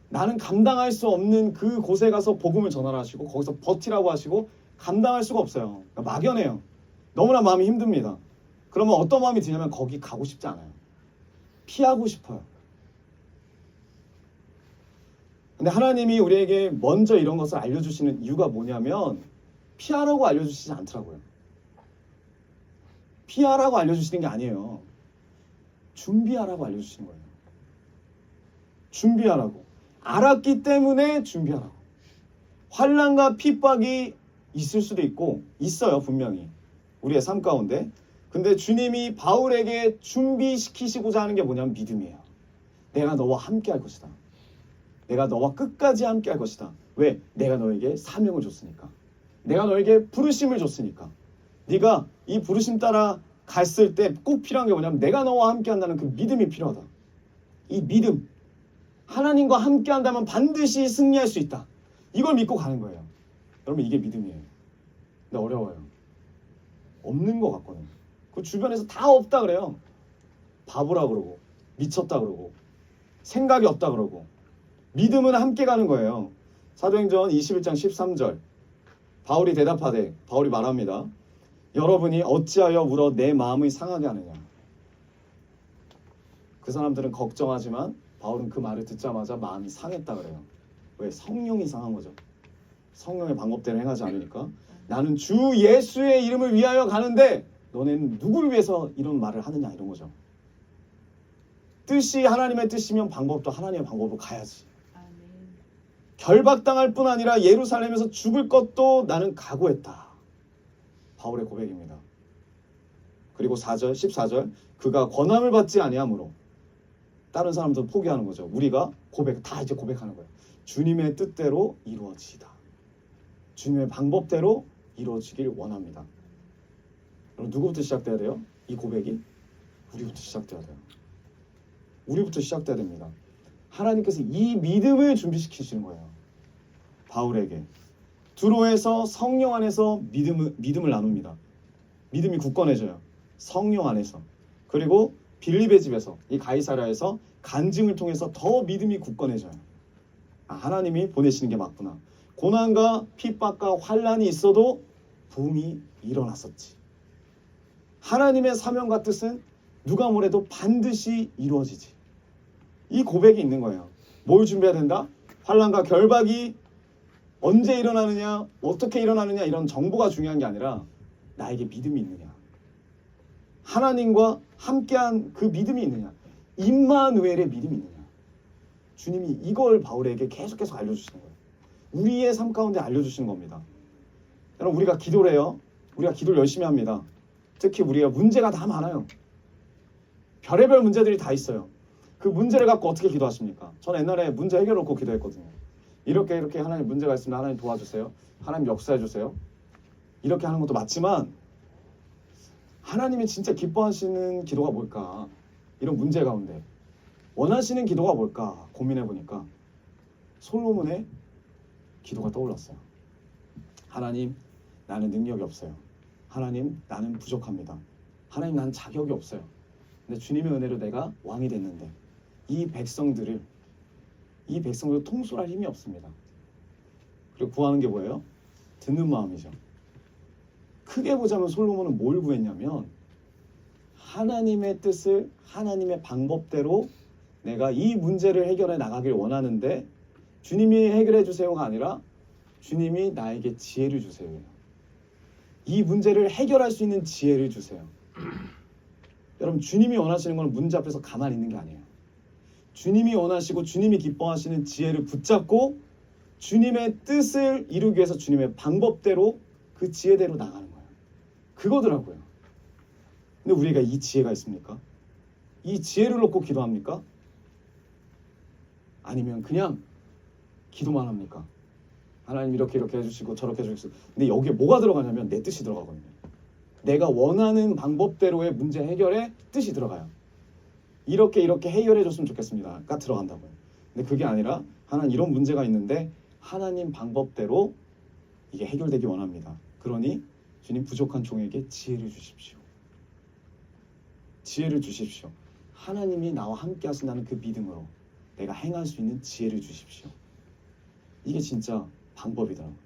나는 감당할 수 없는 그 곳에 가서 복음을 전하시고 거기서 버티라고 하시고 감당할 수가 없어요. 그러니까 막연해요. 너무나 마음이 힘듭니다. 그러면 어떤 마음이 드냐면 거기 가고 싶지 않아요. 피하고 싶어요. 근데 하나님이 우리에게 먼저 이런 것을 알려주시는 이유가 뭐냐면 피하라고 알려주시지 않더라고요. 피하라고 알려주시는 게 아니에요. 준비하라고 알려주시는 거예요. 준비하라고. 알았기 때문에 준비하라고. 환난과 핍박이 있을 수도 있고 있어요, 분명히 우리의 삶 가운데. 근데 주님이 바울에게 준비시키시고자 하는 게 뭐냐면 믿음이에요. 내가 너와 함께 할 것이다. 내가 너와 끝까지 함께 할 것이다. 왜? 내가 너에게 사명을 줬으니까. 내가 너에게 부르심을 줬으니까. 네가 이 부르심 따라 갔을 때 꼭 필요한 게 뭐냐면 내가 너와 함께 한다는 그 믿음이 필요하다. 이 믿음. 하나님과 함께 한다면 반드시 승리할 수 있다. 이걸 믿고 가는 거예요. 여러분, 이게 믿음이에요. 근데 어려워요. 없는 것 같거든요. 그 주변에서 다 없다 그래요. 바보라 그러고 미쳤다 그러고 생각이 없다 그러고. 믿음은 함께 가는 거예요. 사도행전 21장 13절 바울이 대답하되 바울이 말합니다. 여러분이 어찌하여 울어 내 마음을 상하게 하느냐. 그 사람들은 걱정하지만 바울은 그 말을 듣자마자 마음이 상했다 그래요. 왜? 성령이 상한 거죠. 성령의 방법대로 행하지 않으니까. 나는 주 예수의 이름을 위하여 가는데 너네는 누구를 위해서 이런 말을 하느냐, 이런 거죠. 뜻이 하나님의 뜻이면 방법도 하나님의 방법으로 가야지. 결박당할 뿐 아니라 예루살렘에서 죽을 것도 나는 각오했다. 바울의 고백입니다. 그리고 4절, 14절 그가 권함을 받지 아니하므로 다른 사람도 포기하는 거죠. 우리가 다 이제 고백하는 거예요. 주님의 뜻대로 이루어지다. 주님의 방법대로 이루어지길 원합니다. 여러분, 누구부터 시작돼야 돼요? 이 고백이? 우리부터 시작돼야 돼요. 우리부터 시작돼야 됩니다. 하나님께서 이 믿음을 준비시키시는 거예요. 바울에게. 두로에서 성령 안에서 믿음을 나눕니다. 믿음이 굳건해져요. 성령 안에서. 그리고 빌립의 집에서, 이 가이사랴에서 간증을 통해서 더 믿음이 굳건해져요. 아, 하나님이 보내시는 게 맞구나. 고난과 핍박과 환난이 있어도 부흥이 일어났었지. 하나님의 사명과 뜻은 누가 뭐래도 반드시 이루어지지. 이 고백이 있는 거예요. 뭘 준비해야 된다? 환난과 결박이 언제 일어나느냐, 어떻게 일어나느냐, 이런 정보가 중요한 게 아니라 나에게 믿음이 있느냐, 하나님과 함께한 그 믿음이 있느냐, 임마누엘의 믿음이 있느냐. 주님이 이걸 바울에게 계속해서 알려주시는 거예요. 우리의 삶 가운데 알려주시는 겁니다. 여러분, 우리가 기도를 해요. 우리가 기도를 열심히 합니다. 특히 우리가 문제가 다 많아요. 별의별 문제들이 다 있어요. 그 문제를 갖고 어떻게 기도하십니까? 저는 옛날에 문제 해결 놓고 기도했거든요. 이렇게 하나님 문제가 있으면 하나님 도와주세요. 하나님 역사해주세요. 이렇게 하는 것도 맞지만 하나님이 진짜 기뻐하시는 기도가 뭘까? 이런 문제 가운데 원하시는 기도가 뭘까? 고민해보니까 솔로몬의 기도가 떠올랐어요. 하나님, 나는 능력이 없어요. 하나님, 나는 부족합니다. 하나님, 나는 자격이 없어요. 근데 주님의 은혜로 내가 왕이 됐는데 이 백성들을 통솔할 힘이 없습니다. 그리고 구하는 게 뭐예요? 듣는 마음이죠. 크게 보자면 솔로몬은 뭘 구했냐면 하나님의 뜻을 하나님의 방법대로 내가 이 문제를 해결해 나가길 원하는데 주님이 해결해 주세요가 아니라 주님이 나에게 지혜를 주세요. 이 문제를 해결할 수 있는 지혜를 주세요. 여러분, 주님이 원하시는 건 문제 앞에서 가만히 있는 게 아니에요. 주님이 원하시고 주님이 기뻐하시는 지혜를 붙잡고 주님의 뜻을 이루기 위해서 주님의 방법대로 그 지혜대로 나가는 거예요. 그거더라고요. 근데 우리가 이 지혜가 있습니까? 이 지혜를 놓고 기도합니까? 아니면 그냥 기도만 합니까? 하나님 이렇게 해주시고 저렇게 해주시고. 근데 여기에 뭐가 들어가냐면 내 뜻이 들어가거든요. 내가 원하는 방법대로의 문제 해결에 뜻이 들어가요. 이렇게 해결해 줬으면 좋겠습니다가 들어간다고요. 근데 그게 아니라 하나님 이런 문제가 있는데 하나님 방법대로 이게 해결되기 원합니다. 그러니 주님 부족한 종에게 지혜를 주십시오. 지혜를 주십시오. 하나님이 나와 함께 하신다는 그 믿음으로 내가 행할 수 있는 지혜를 주십시오. 이게 진짜 방법이더라고요.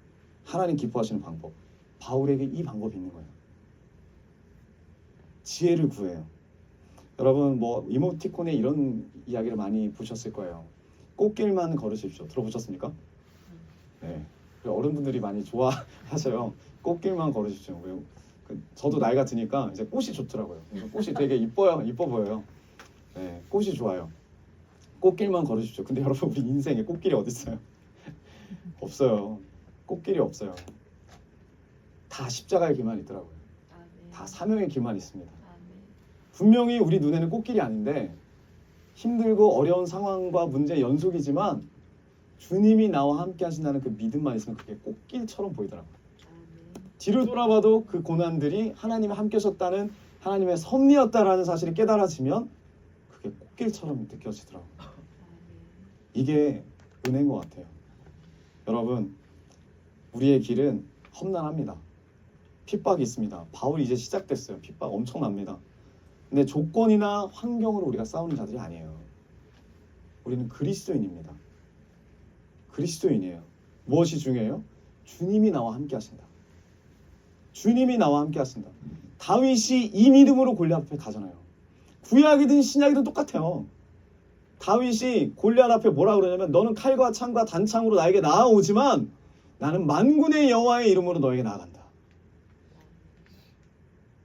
하나님 기뻐하시는 방법. 바울에게 이 방법이 있는 거예요. 지혜를 구해요. 여러분 뭐 이모티콘에 이런 이야기를 많이 보셨을 거예요. 꽃길만 걸으십시오. 들어보셨습니까? 네. 어른분들이 많이 좋아하셔요. 꽃길만 걸으십시오. 저도 나이가 드니까 이제 꽃이 좋더라고요. 그래서 꽃이 되게 이뻐 보여요. 네, 꽃이 좋아요. 꽃길만 걸으십시오. 근데 여러분 우리 인생에 꽃길이 어디 있어요? 없어요. 꽃길이 없어요. 다 십자가의 길만 있더라고요. 다 사명의 길만 있습니다. 분명히 우리 눈에는 꽃길이 아닌데 힘들고 어려운 상황과 문제의 연속이지만 주님이 나와 함께 하신다는 그 믿음만 있으면 그게 꽃길처럼 보이더라고요. 뒤를 돌아봐도 그 고난들이 하나님이 함께 하셨다는 하나님의 섭리였다라는 사실이 깨달아지면 그게 꽃길처럼 느껴지더라고요. 이게 은혜인 것 같아요. 여러분 우리의 길은 험난합니다. 핍박이 있습니다. 바울이 이제 시작됐어요. 핍박 엄청납니다. 근데 조건이나 환경으로 우리가 싸우는 자들이 아니에요. 우리는 그리스도인입니다. 그리스도인이에요. 무엇이 중요해요? 주님이 나와 함께 하신다. 주님이 나와 함께 하신다. 다윗이 이 믿음으로 골리앗 앞에 가잖아요. 구약이든 신약이든 똑같아요. 다윗이 골리앗 앞에 뭐라 그러냐면 너는 칼과 창과 단창으로 나에게 나아오지만 나는 만군의 여호와의 이름으로 너에게 나아간다.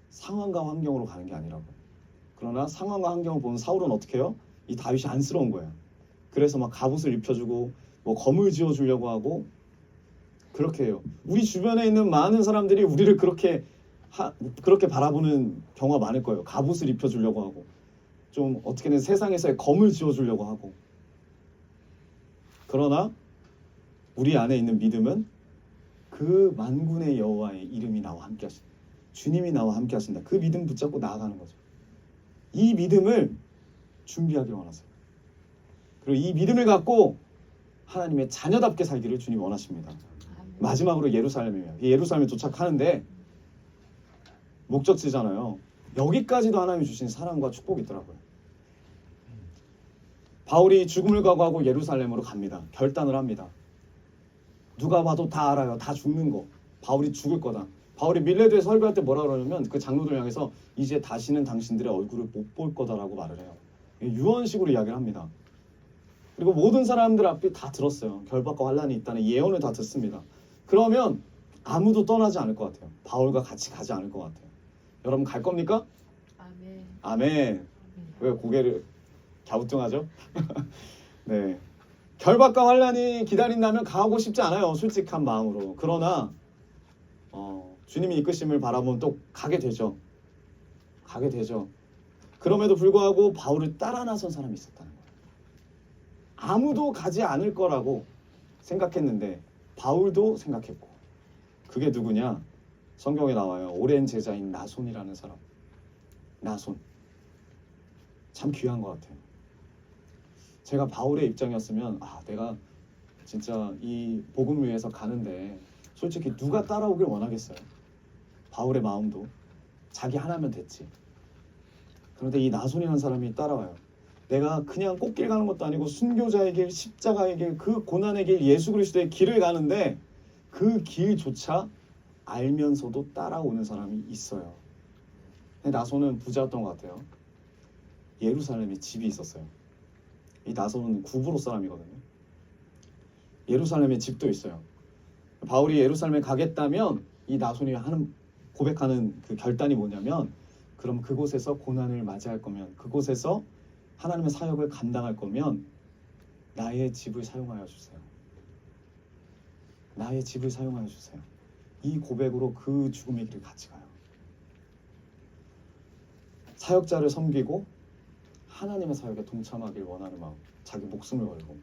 상황과 환경으로 가는 게 아니라고. 그러나 상황과 환경을 보는 사울은 어떻게 해요? 이 다윗이 안쓰러운 거예요. 그래서 막 갑옷을 입혀주고 뭐 검을 지어주려고 하고 그렇게 해요. 우리 주변에 있는 많은 사람들이 우리를 그렇게 바라보는 경우가 많을 거예요. 갑옷을 입혀주려고 하고 좀 어떻게든 세상에서의 검을 지어주려고 하고. 그러나 우리 안에 있는 믿음은 그 만군의 여호와의 이름이 나와 함께 하신다. 주님이 나와 함께 하신다. 그 믿음 붙잡고 나아가는 거죠. 이 믿음을 준비하길 원하세요. 그리고 이 믿음을 갖고 하나님의 자녀답게 살기를 주님이 원하십니다. 마지막으로 예루살렘이에요. 예루살렘에 도착하는데 목적지잖아요. 여기까지도 하나님이 주신 사랑과 축복이 있더라고요. 바울이 죽음을 각오하고 예루살렘으로 갑니다. 결단을 합니다. 누가 봐도 다 알아요. 다 죽는 거. 바울이 죽을 거다. 바울이 밀레드에 설교할 때 뭐라 그러냐면 그 장로들 향해서 이제 다시는 당신들의 얼굴을 못 볼 거다라고 말을 해요. 유언식으로 이야기를 합니다. 그리고 모든 사람들 앞에 다 들었어요. 결박과 환란이 있다는 예언을 다 듣습니다. 그러면 아무도 떠나지 않을 것 같아요. 바울과 같이 가지 않을 것 같아요. 여러분 갈 겁니까? 아멘. 아멘. 왜 고개를 갸우뚱하죠? 네. 결박과 환란이 기다린다면 가고 싶지 않아요. 솔직한 마음으로. 그러나 주님이 이끄심을 바라보면 또 가게 되죠. 가게 되죠. 그럼에도 불구하고 바울을 따라 나선 사람이 있었다는 거예요. 아무도 가지 않을 거라고 생각했는데 바울도 생각했고. 그게 누구냐? 성경에 나와요. 오랜 제자인 나손이라는 사람. 나손. 참 귀한 것 같아요. 제가 바울의 입장이었으면 내가 진짜 이 복음을 위해서 가는데 솔직히 누가 따라오길 원하겠어요. 바울의 마음도 자기 하나면 됐지. 그런데 이 나손이라는 사람이 따라와요. 내가 그냥 꽃길 가는 것도 아니고 순교자의 길, 십자가의 길, 그 고난의 길, 예수 그리스도의 길을 가는데 그 길조차 알면서도 따라오는 사람이 있어요. 근데 나손은 부자였던 것 같아요. 예루살렘에 집이 있었어요. 이 나손은 구브로 사람이거든요. 예루살렘에 집도 있어요. 바울이 예루살렘에 가겠다면 이 나손이 고백하는 그 결단이 뭐냐면 그럼 그곳에서 고난을 맞이할 거면 그곳에서 하나님의 사역을 감당할 거면 나의 집을 사용하여 주세요. 나의 집을 사용하여 주세요. 이 고백으로 그 죽음의 길을 같이 가요. 사역자를 섬기고 하나님의 사역에 동참하길 원하는 마음, 자기 목숨을 걸고.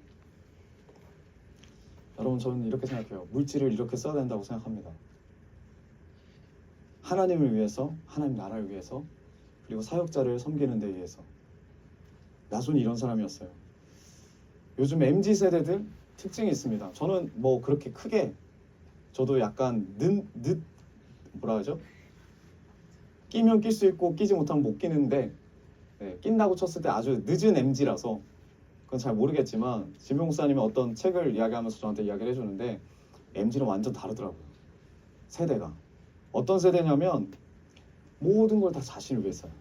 여러분, 저는 이렇게 생각해요. 물질을 이렇게 써야 된다고 생각합니다. 하나님을 위해서, 하나님 나라를 위해서, 그리고 사역자를 섬기는 데 위해서. 나손이 이런 사람이었어요. 요즘 MZ세대들 특징이 있습니다. 저는 뭐 그렇게 크게, 저도 약간 뭐라 하죠? 끼면 낄 수 있고 끼지 못하면 못 끼는데, 낀다고 쳤을 때 아주 늦은 MZ라서 그건 잘 모르겠지만, 진병 목사님이 어떤 책을 이야기하면서 저한테 이야기를 해주는데 MZ는 완전 다르더라고요. 세대가 어떤 세대냐면 모든 걸 다 자신을 위해서요.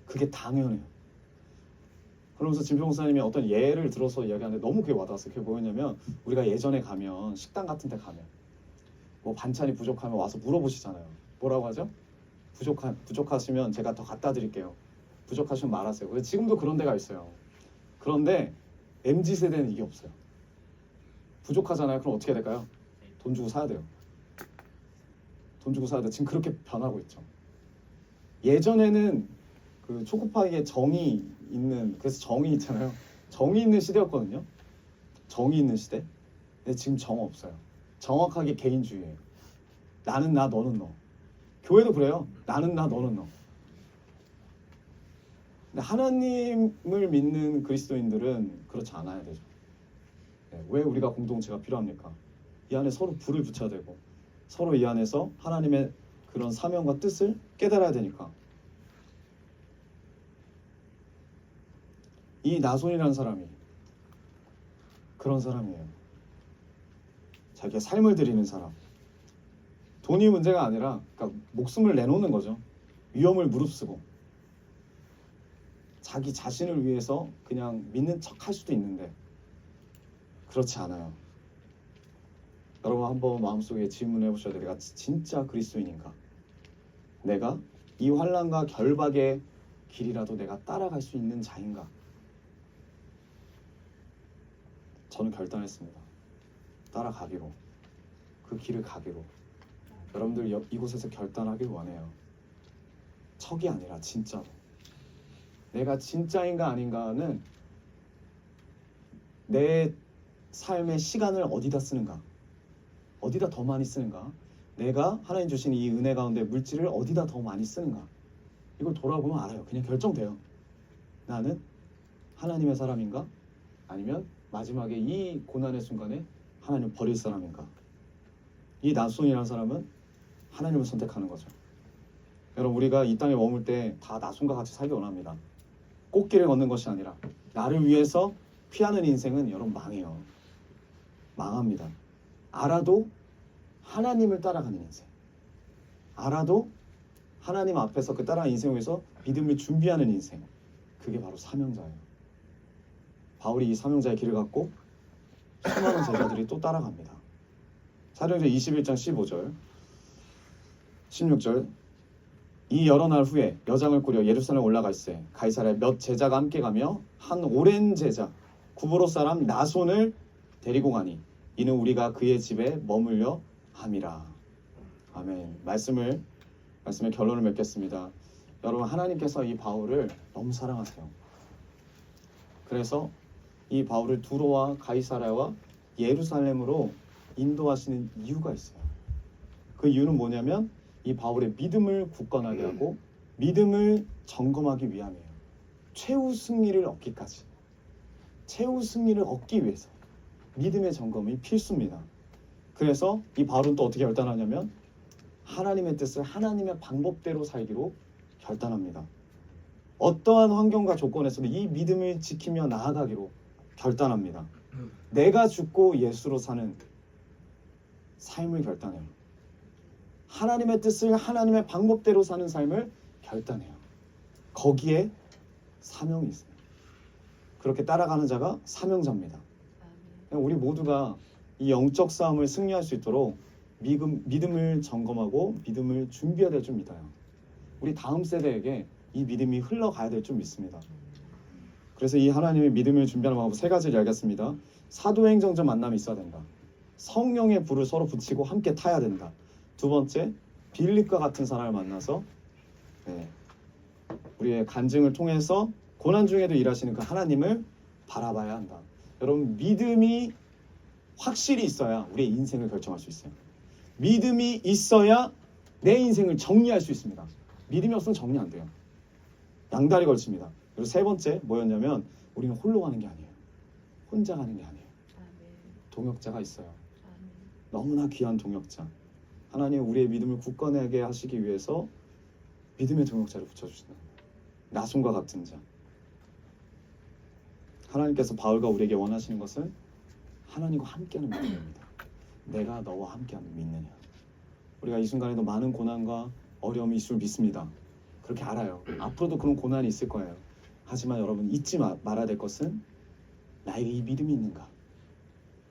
그게 당연해요. 그러면서 진병 목사님이 어떤 예를 들어서 이야기하는데 너무 그게 와닿았어요. 그게 뭐였냐면, 우리가 예전에 가면 식당 같은 데 가면 뭐 반찬이 부족하면 와서 물어보시잖아요. 뭐라고 하죠? 부족하시면 제가 더 갖다 드릴게요. 부족하시면 말하세요. 그래서 지금도 그런 데가 있어요. 그런데 MZ세대는 이게 없어요. 부족하잖아요. 그럼 어떻게 해야 될까요? 돈 주고 사야 돼요. 돈 주고 사야 돼. 지금 그렇게 변하고 있죠. 예전에는 그 초코파이에 정이 있는, 그래서 정이 있잖아요. 정이 있는 시대였거든요. 정이 있는 시대. 근데 지금 정 없어요. 정확하게 개인주의예요. 나는 나, 너는 너. 교회도 그래요. 나는 나, 너는 너. 근데 하나님을 믿는 그리스도인들은 그렇지 않아야 되죠. 왜 우리가 공동체가 필요합니까? 이 안에 서로 불을 붙여야 되고, 서로 이 안에서 하나님의 그런 사명과 뜻을 깨달아야 되니까. 이 나손이라는 사람이 그런 사람이에요. 자기의 삶을 드리는 사람. 돈이 문제가 아니라, 그러니까 목숨을 내놓는 거죠. 위험을 무릅쓰고. 자기 자신을 위해서 그냥 믿는 척 할 수도 있는데 그렇지 않아요. 여러분, 한번 마음속에 질문해 보셔야 돼요. 내가 진짜 그리스도인인가? 내가 이 환난과 결박의 길이라도 내가 따라갈 수 있는 자인가? 저는 결단했습니다. 따라가기로. 그 길을 가기로. 여러분들 이곳에서 결단하길 원해요. 척이 아니라 진짜로. 내가 진짜인가 아닌가는 내 삶의 시간을 어디다 쓰는가, 어디다 더 많이 쓰는가, 내가 하나님 주신 이 은혜 가운데 물질을 어디다 더 많이 쓰는가, 이걸 돌아보면 알아요. 그냥 결정돼요. 나는 하나님의 사람인가, 아니면 마지막에 이 고난의 순간에 하나님을 버릴 사람인가. 이 나손이라는 사람은 하나님을 선택하는 거죠. 여러분, 우리가 이 땅에 머물 때 다 나손과 같이 살기 원합니다. 꽃길을 걷는 것이 아니라 나를 위해서 피하는 인생은 여러분 망해요. 망합니다. 알아도 하나님을 따라가는 인생. 알아도 하나님 앞에서 그 따라가는 인생을 위해서 믿음을 준비하는 인생. 그게 바로 사명자예요. 바울이 이 사명자의 길을 갖고 수많은 제자들이 또 따라갑니다. 사도행전 21장 15절 16절 이 여러 날 후에 여장을 꾸려 예루살렘 올라가 있으되 가이사랴에 몇 제자가 함께 가며 한 오랜 제자 구브로 사람 나손을 데리고 가니 이는 우리가 그의 집에 머물려 함이라. 아멘. 말씀의 결론을 맺겠습니다. 여러분, 하나님께서 이 바울을 너무 사랑하세요. 그래서 이 바울을 두로와 가이사랴와 예루살렘으로 인도하시는 이유가 있어요. 그 이유는 뭐냐면 이 바울의 믿음을 굳건하게 하고 믿음을 점검하기 위함이에요. 최후 승리를 얻기까지. 최후 승리를 얻기 위해서 믿음의 점검이 필수입니다. 그래서 이 바울은 또 어떻게 결단하냐면 하나님의 뜻을 하나님의 방법대로 살기로 결단합니다. 어떠한 환경과 조건에서도 이 믿음을 지키며 나아가기로 결단합니다. 내가 죽고 예수로 사는 삶을 결단해요. 하나님의 뜻을 하나님의 방법대로 사는 삶을 결단해요. 거기에 사명이 있어요. 그렇게 따라가는 자가 사명자입니다. 우리 모두가 이 영적 싸움을 승리할 수 있도록 믿음을 점검하고 믿음을 준비해야 될 줄 믿어요. 우리 다음 세대에게 이 믿음이 흘러가야 될 줄 믿습니다. 그래서 이 하나님의 믿음을 준비하는 방법 세 가지를 알겠습니다. 사도행정적 만남이 있어야 된다. 성령의 불을 서로 붙이고 함께 타야 된다. 두 번째, 빌립과 같은 사람을 만나서 우리의 간증을 통해서 고난 중에도 일하시는 그 하나님을 바라봐야 한다. 여러분, 믿음이 확실히 있어야 우리의 인생을 결정할 수 있어요. 믿음이 있어야 내 인생을 정리할 수 있습니다. 믿음이 없으면 정리 안 돼요. 양다리 걸칩니다. 그리고 세 번째 뭐였냐면 우리는 홀로 가는 게 아니에요. 혼자 가는 게 아니에요. 동역자가 있어요. 너무나 귀한 동역자. 하나님 우리의 믿음을 굳건하게 하시기 위해서 믿음의 동역자를 붙여주신다. 나손과 같은 자. 하나님께서 바울과 우리에게 원하시는 것은 하나님과 함께하는 믿음입니다. 내가 너와 함께하는 믿느냐. 우리가 이 순간에도 많은 고난과 어려움이 있을 줄 믿습니다. 그렇게 알아요. 앞으로도 그런 고난이 있을 거예요. 하지만 여러분 잊지 말아야 될 것은 나에게 이 믿음이 있는가?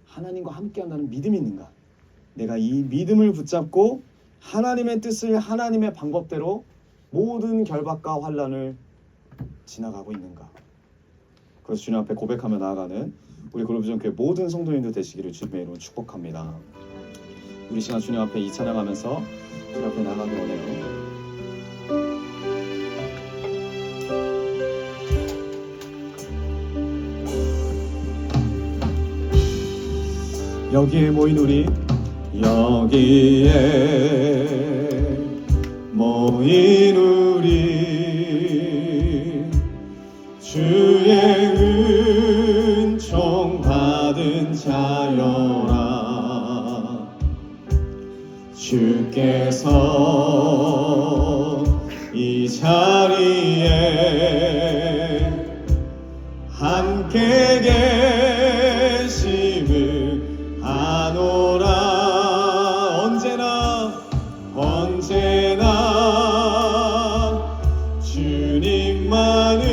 하나님과 함께한다는 믿음이 있는가? 내가 이 믿음을 붙잡고 하나님의 뜻을 하나님의 방법대로 모든 결박과 환난을 지나가고 있는가? 그래서 주님 앞에 고백하며 나아가는 우리 글로비전 교회 모든 성도님들 되시기를 주님의 이름으로 축복합니다. 우리 시간 주님 앞에 이 찬양하면서 주님 앞에 나가기 원해요. 여기에 모인 우리, 여기에 모인 우리, 주의 은총 받은 자여라. 주께서 이 자리에 함께 계심을 아노라. 언제나 주님만을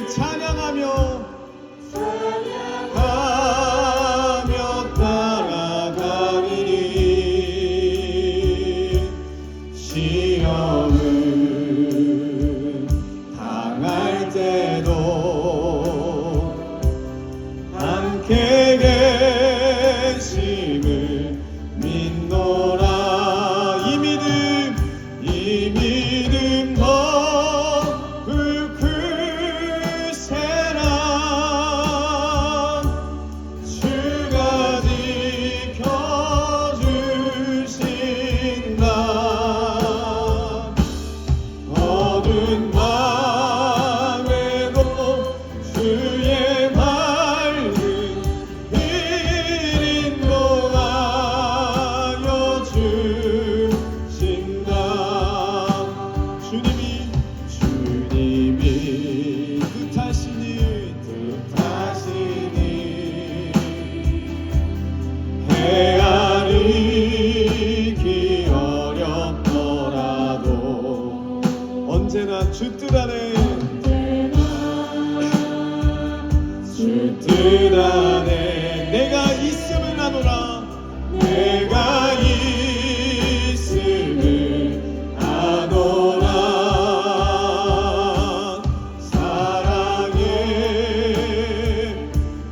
찬양하며 따라가리니. 시험을 당할 때도 함께 계심을 믿노라. 이 믿음 더 굳으세라. 주가 지켜주신다. 어두운 밤에도 주의 밝은 빛 인도하여 주신다. 주님이 뜻하시니 헤아리기 어렵더라도 언제나 주 뜻 안에 내가 있음을 아노라. 내가 있음을 아노라. 사랑의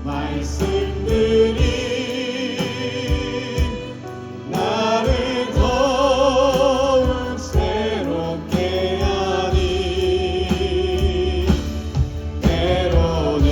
말씀들이 나를 더욱 새롭게 하니. 때로는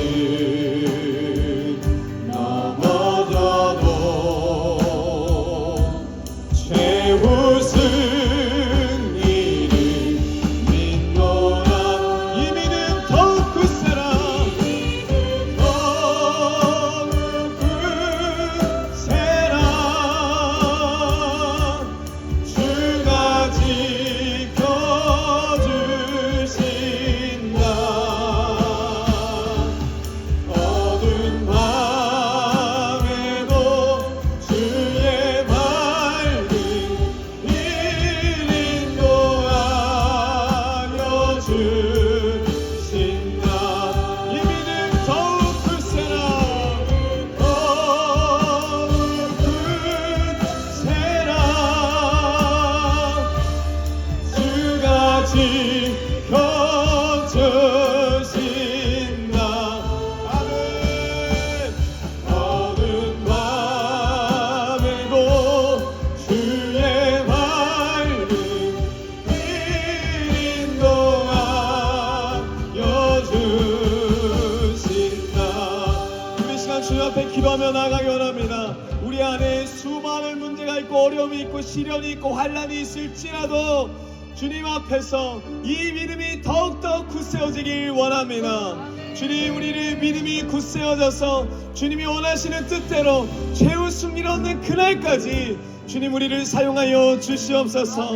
주님 앞에 기도하며 나아가기 원합니다. 우리 안에 수많은 문제가 있고 어려움이 있고 시련이 있고 환난이 있을지라도 주님 앞에서 이 믿음이 더욱더 굳세어지길 원합니다. 주님, 우리를 믿음이 굳세어져서 주님이 원하시는 뜻대로 최후 승리를 얻는 그날까지 주님 우리를 사용하여 주시옵소서.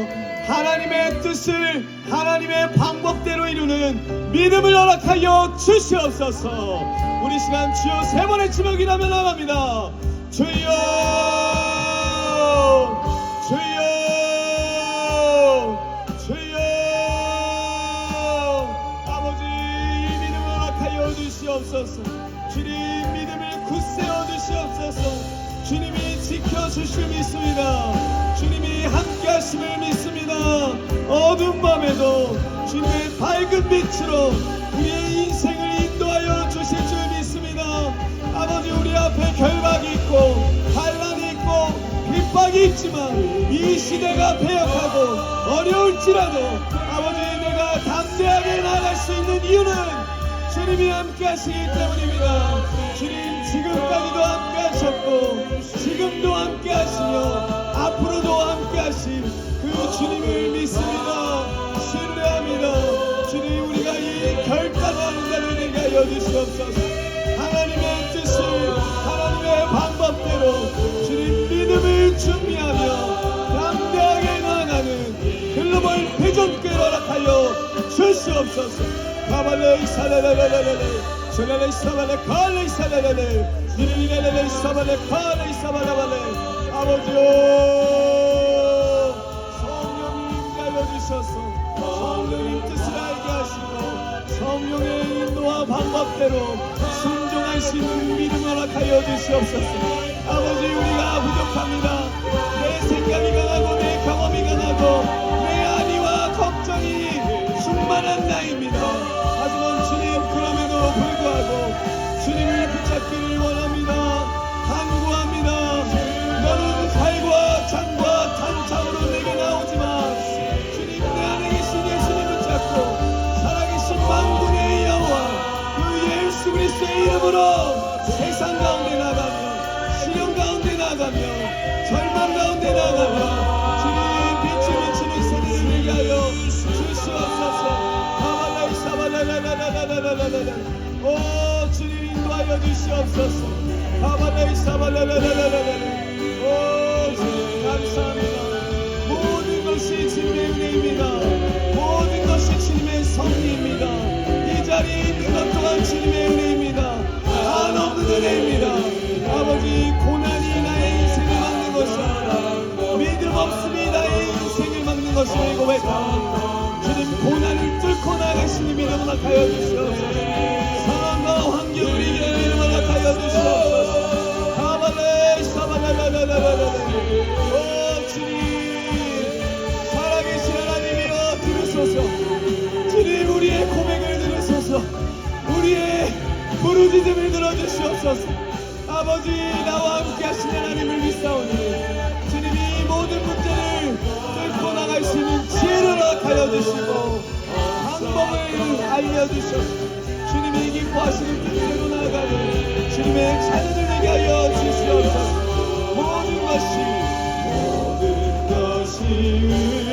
하나님의 뜻을 하나님의 방법대로 이루는 믿음을 허락하여 주시옵소서. 우리 시간 주여 세 번의 지목이라면 나갑니다. 주여 주여 주여. 아버지, 이 믿음을 허락하여 주시옵소서. 주님 믿음을 굳세어 주시옵소서. 주님이 지켜주실 믿습니다. 주님이 함께 하심을 믿습니다. 어두운 밤에도 주님의 밝은 빛으로 우리의 인생을 인도하여 주실 줄 믿습니다. 아버지, 우리 앞에 결박이 있고 환난이 있고 핍박이 있지만 이 시대가 패역하고 어려울지라도 아버지, 내가 담대하게 나아갈 수 있는 이유는 주님이 함께 하시기 때문입니다. 주님, 지금까지도 함께 하셨고 지금도 함께 하시며 앞으로도 함께 하신 그 주님을 믿습니다. 신뢰합니다. 주님, 우리가 이 결단하는 자를 되게 하여 주시옵소서. 하나님의 뜻을 하나님의 방법대로 주님 믿음을 준비하며 담대하게 나아가는 글로벌 비전교회를 허락하여 주시옵소서. 가발레 사레레레레레 셀레레 사발레 칼레 사레레레 니리레레레 사발레 칼레 사발레발레. 아버지요, 성령님 임하여 주셔서 성령님 뜻을 알게 하시고 성령의 인도와 방법대로 순종할 수 있는 믿음을 허락하여 주시옵소서. 아버지, 우리가 부족합니다. 내 생각이 강하고 내 경험이 강하고 내 안위와 걱정이 충만한 나입니다. 하지만 주님, 그럼에도 불구하고 주님을 붙잡기를 원합니다. 간구합니다. 너는 칼과 창과 탄창으로 내게 나오지만 주님, 내 안에 계신 예수님 붙잡고 살아계신 만군의 여호와 그 예수 그리스도의 이름으로 세상 가운데 나가며 시련 가운데 나가며 절망 가운데 나가며 주님 빛을 비치는 세대를 되게 하여 주시옵소서. 오 주님, 인도하여 주시옵소서. 오 주님, 감사합니다. 모든 것이 주님의 은혜입니다. 모든 것이 주님의 섭리입니다. 이 자리에 있는 것 또한 주님의 은혜입니다. 한없는 은혜입니다. 아버지, 고난이 나의 인생을 막는 것이 아니라 믿음 없음이 나의 인생을 막는 것임을 고백합니다. 주님, 고난을 뚫고 나가시니 믿음을 허락하여 주시옵소서. 상황과 환경을 이기는 믿음을 허락하여 주시옵소서. 가발레 사발레레레레레레. 오 주님, 살아계신 하나님이여 들으소서. 주님, 우리의 고백을 들으소서. 우리의 부르짖음을 들어주시옵소서. 아버지, 나와 함께 하신 하나님을 믿사오니 주님이 모든 문제를 뚫고 나갈 수 있는 지혜를 허락하여 주시고 방법을 알려주셔서 주님이 기뻐하시는 뜻대로 나아가는 주님의 자녀들 되게 하여 주시옵소서. 모든 것이 은혜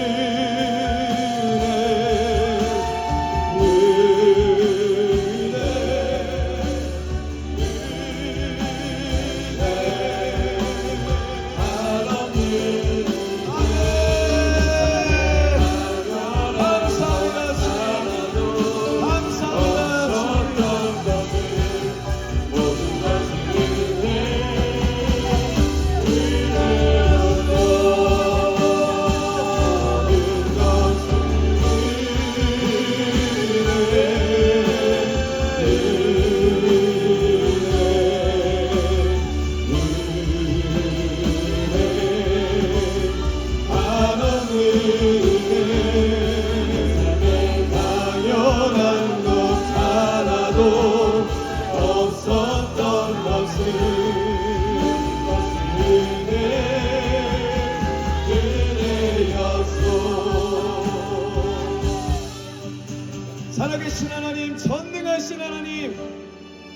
살아계신 하나님, 전능하신 하나님,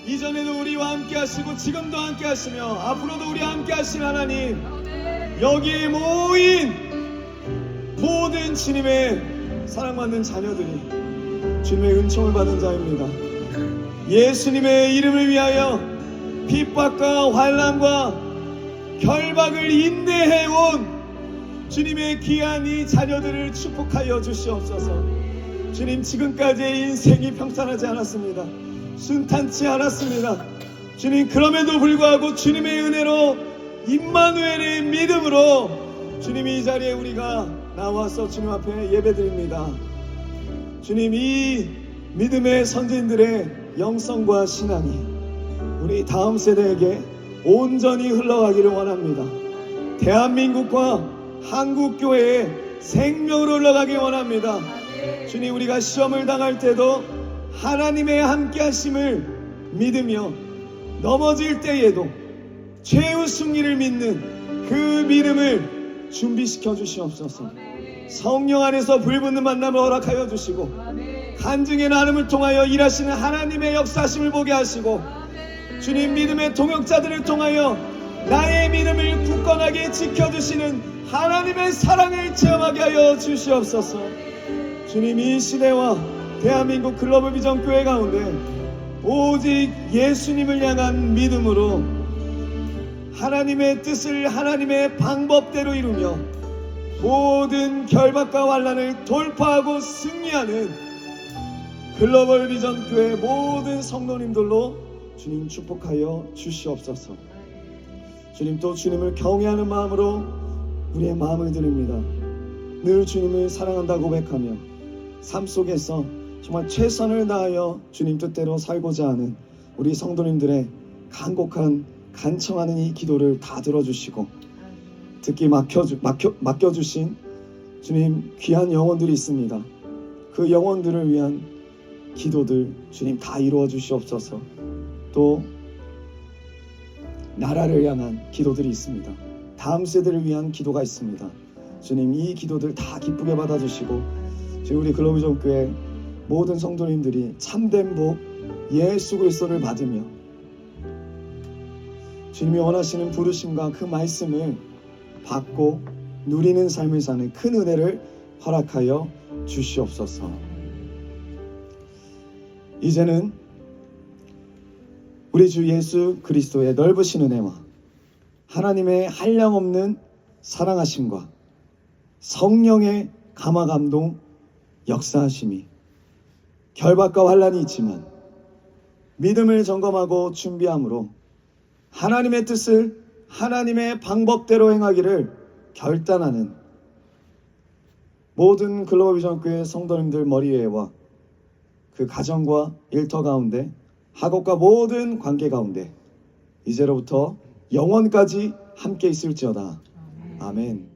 이전에도 우리와 함께 하시고 지금도 함께 하시며 앞으로도 우리와 함께 하실 하나님, 여기에 모인 모든 주님의 사랑받는 자녀들이 주님의 은총을 받은 자입니다. 예수님의 이름을 위하여 핍박과 환난과 결박을 인내해온 주님의 귀한 이 자녀들을 축복하여 주시옵소서. 주님, 지금까지의 인생이 평탄하지 않았습니다. 순탄치 않았습니다. 주님, 그럼에도 불구하고 주님의 은혜로 임마누엘의 믿음으로 주님, 이 자리에 우리가 나와서 주님 앞에 예배드립니다. 주님, 이 믿음의 선진들의 영성과 신앙이 우리 다음 세대에게 온전히 흘러가기를 원합니다. 대한민국과 한국교회의 생명으로 흘러가기 원합니다. 주님, 우리가 시험을 당할 때도 하나님의 함께하심을 믿으며 넘어질 때에도 최후 승리를 믿는 그 믿음을 준비시켜 주시옵소서. 성령 안에서 불붙는 만남을 허락하여 주시고 간증의 나눔을 통하여 일하시는 하나님의 역사심을 보게 하시고 주님, 믿음의 동역자들을 통하여 나의 믿음을 굳건하게 지켜주시는 하나님의 사랑을 체험하게 하여 주시옵소서. 주님, 이 시대와 대한민국 글로벌 비전 교회 가운데 오직 예수님을 향한 믿음으로 하나님의 뜻을 하나님의 방법대로 이루며 모든 결박과 환난을 돌파하고 승리하는 글로벌 비전 교회 모든 성도님들로 주님 축복하여 주시옵소서. 주님, 또 주님을 경외하는 마음으로 우리의 마음을 드립니다. 늘 주님을 사랑한다고 고백하며 삶 속에서 정말 최선을 다하여 주님 뜻대로 살고자 하는 우리 성도님들의 간곡한 간청하는 이 기도를 다 들어주시고 특히 맡겨주신 주님 귀한 영혼들이 있습니다. 그 영혼들을 위한 기도들 주님 다 이루어 주시옵소서. 또 나라를 향한 기도들이 있습니다. 다음 세대를 위한 기도가 있습니다. 주님, 이 기도들 다 기쁘게 받아주시고 지금 우리 글로벌 교회 모든 성도님들이 참된 복 예수 그리스도를 받으며 주님이 원하시는 부르심과 그 말씀을 받고 누리는 삶을 사는 큰 은혜를 허락하여 주시옵소서. 이제는 우리 주 예수 그리스도의 넓으신 은혜와 하나님의 한량없는 사랑하심과 성령의 감화감동 역사하심이 결박과 환난이 있지만 믿음을 점검하고 준비함으로 하나님의 뜻을 하나님의 방법대로 행하기를 결단하는 모든 글로벌 비전 교회 성도님들 머리에와 그 가정과 일터 가운데 학업과 모든 관계 가운데 이제로부터 영원까지 함께 있을지어다. 아멘.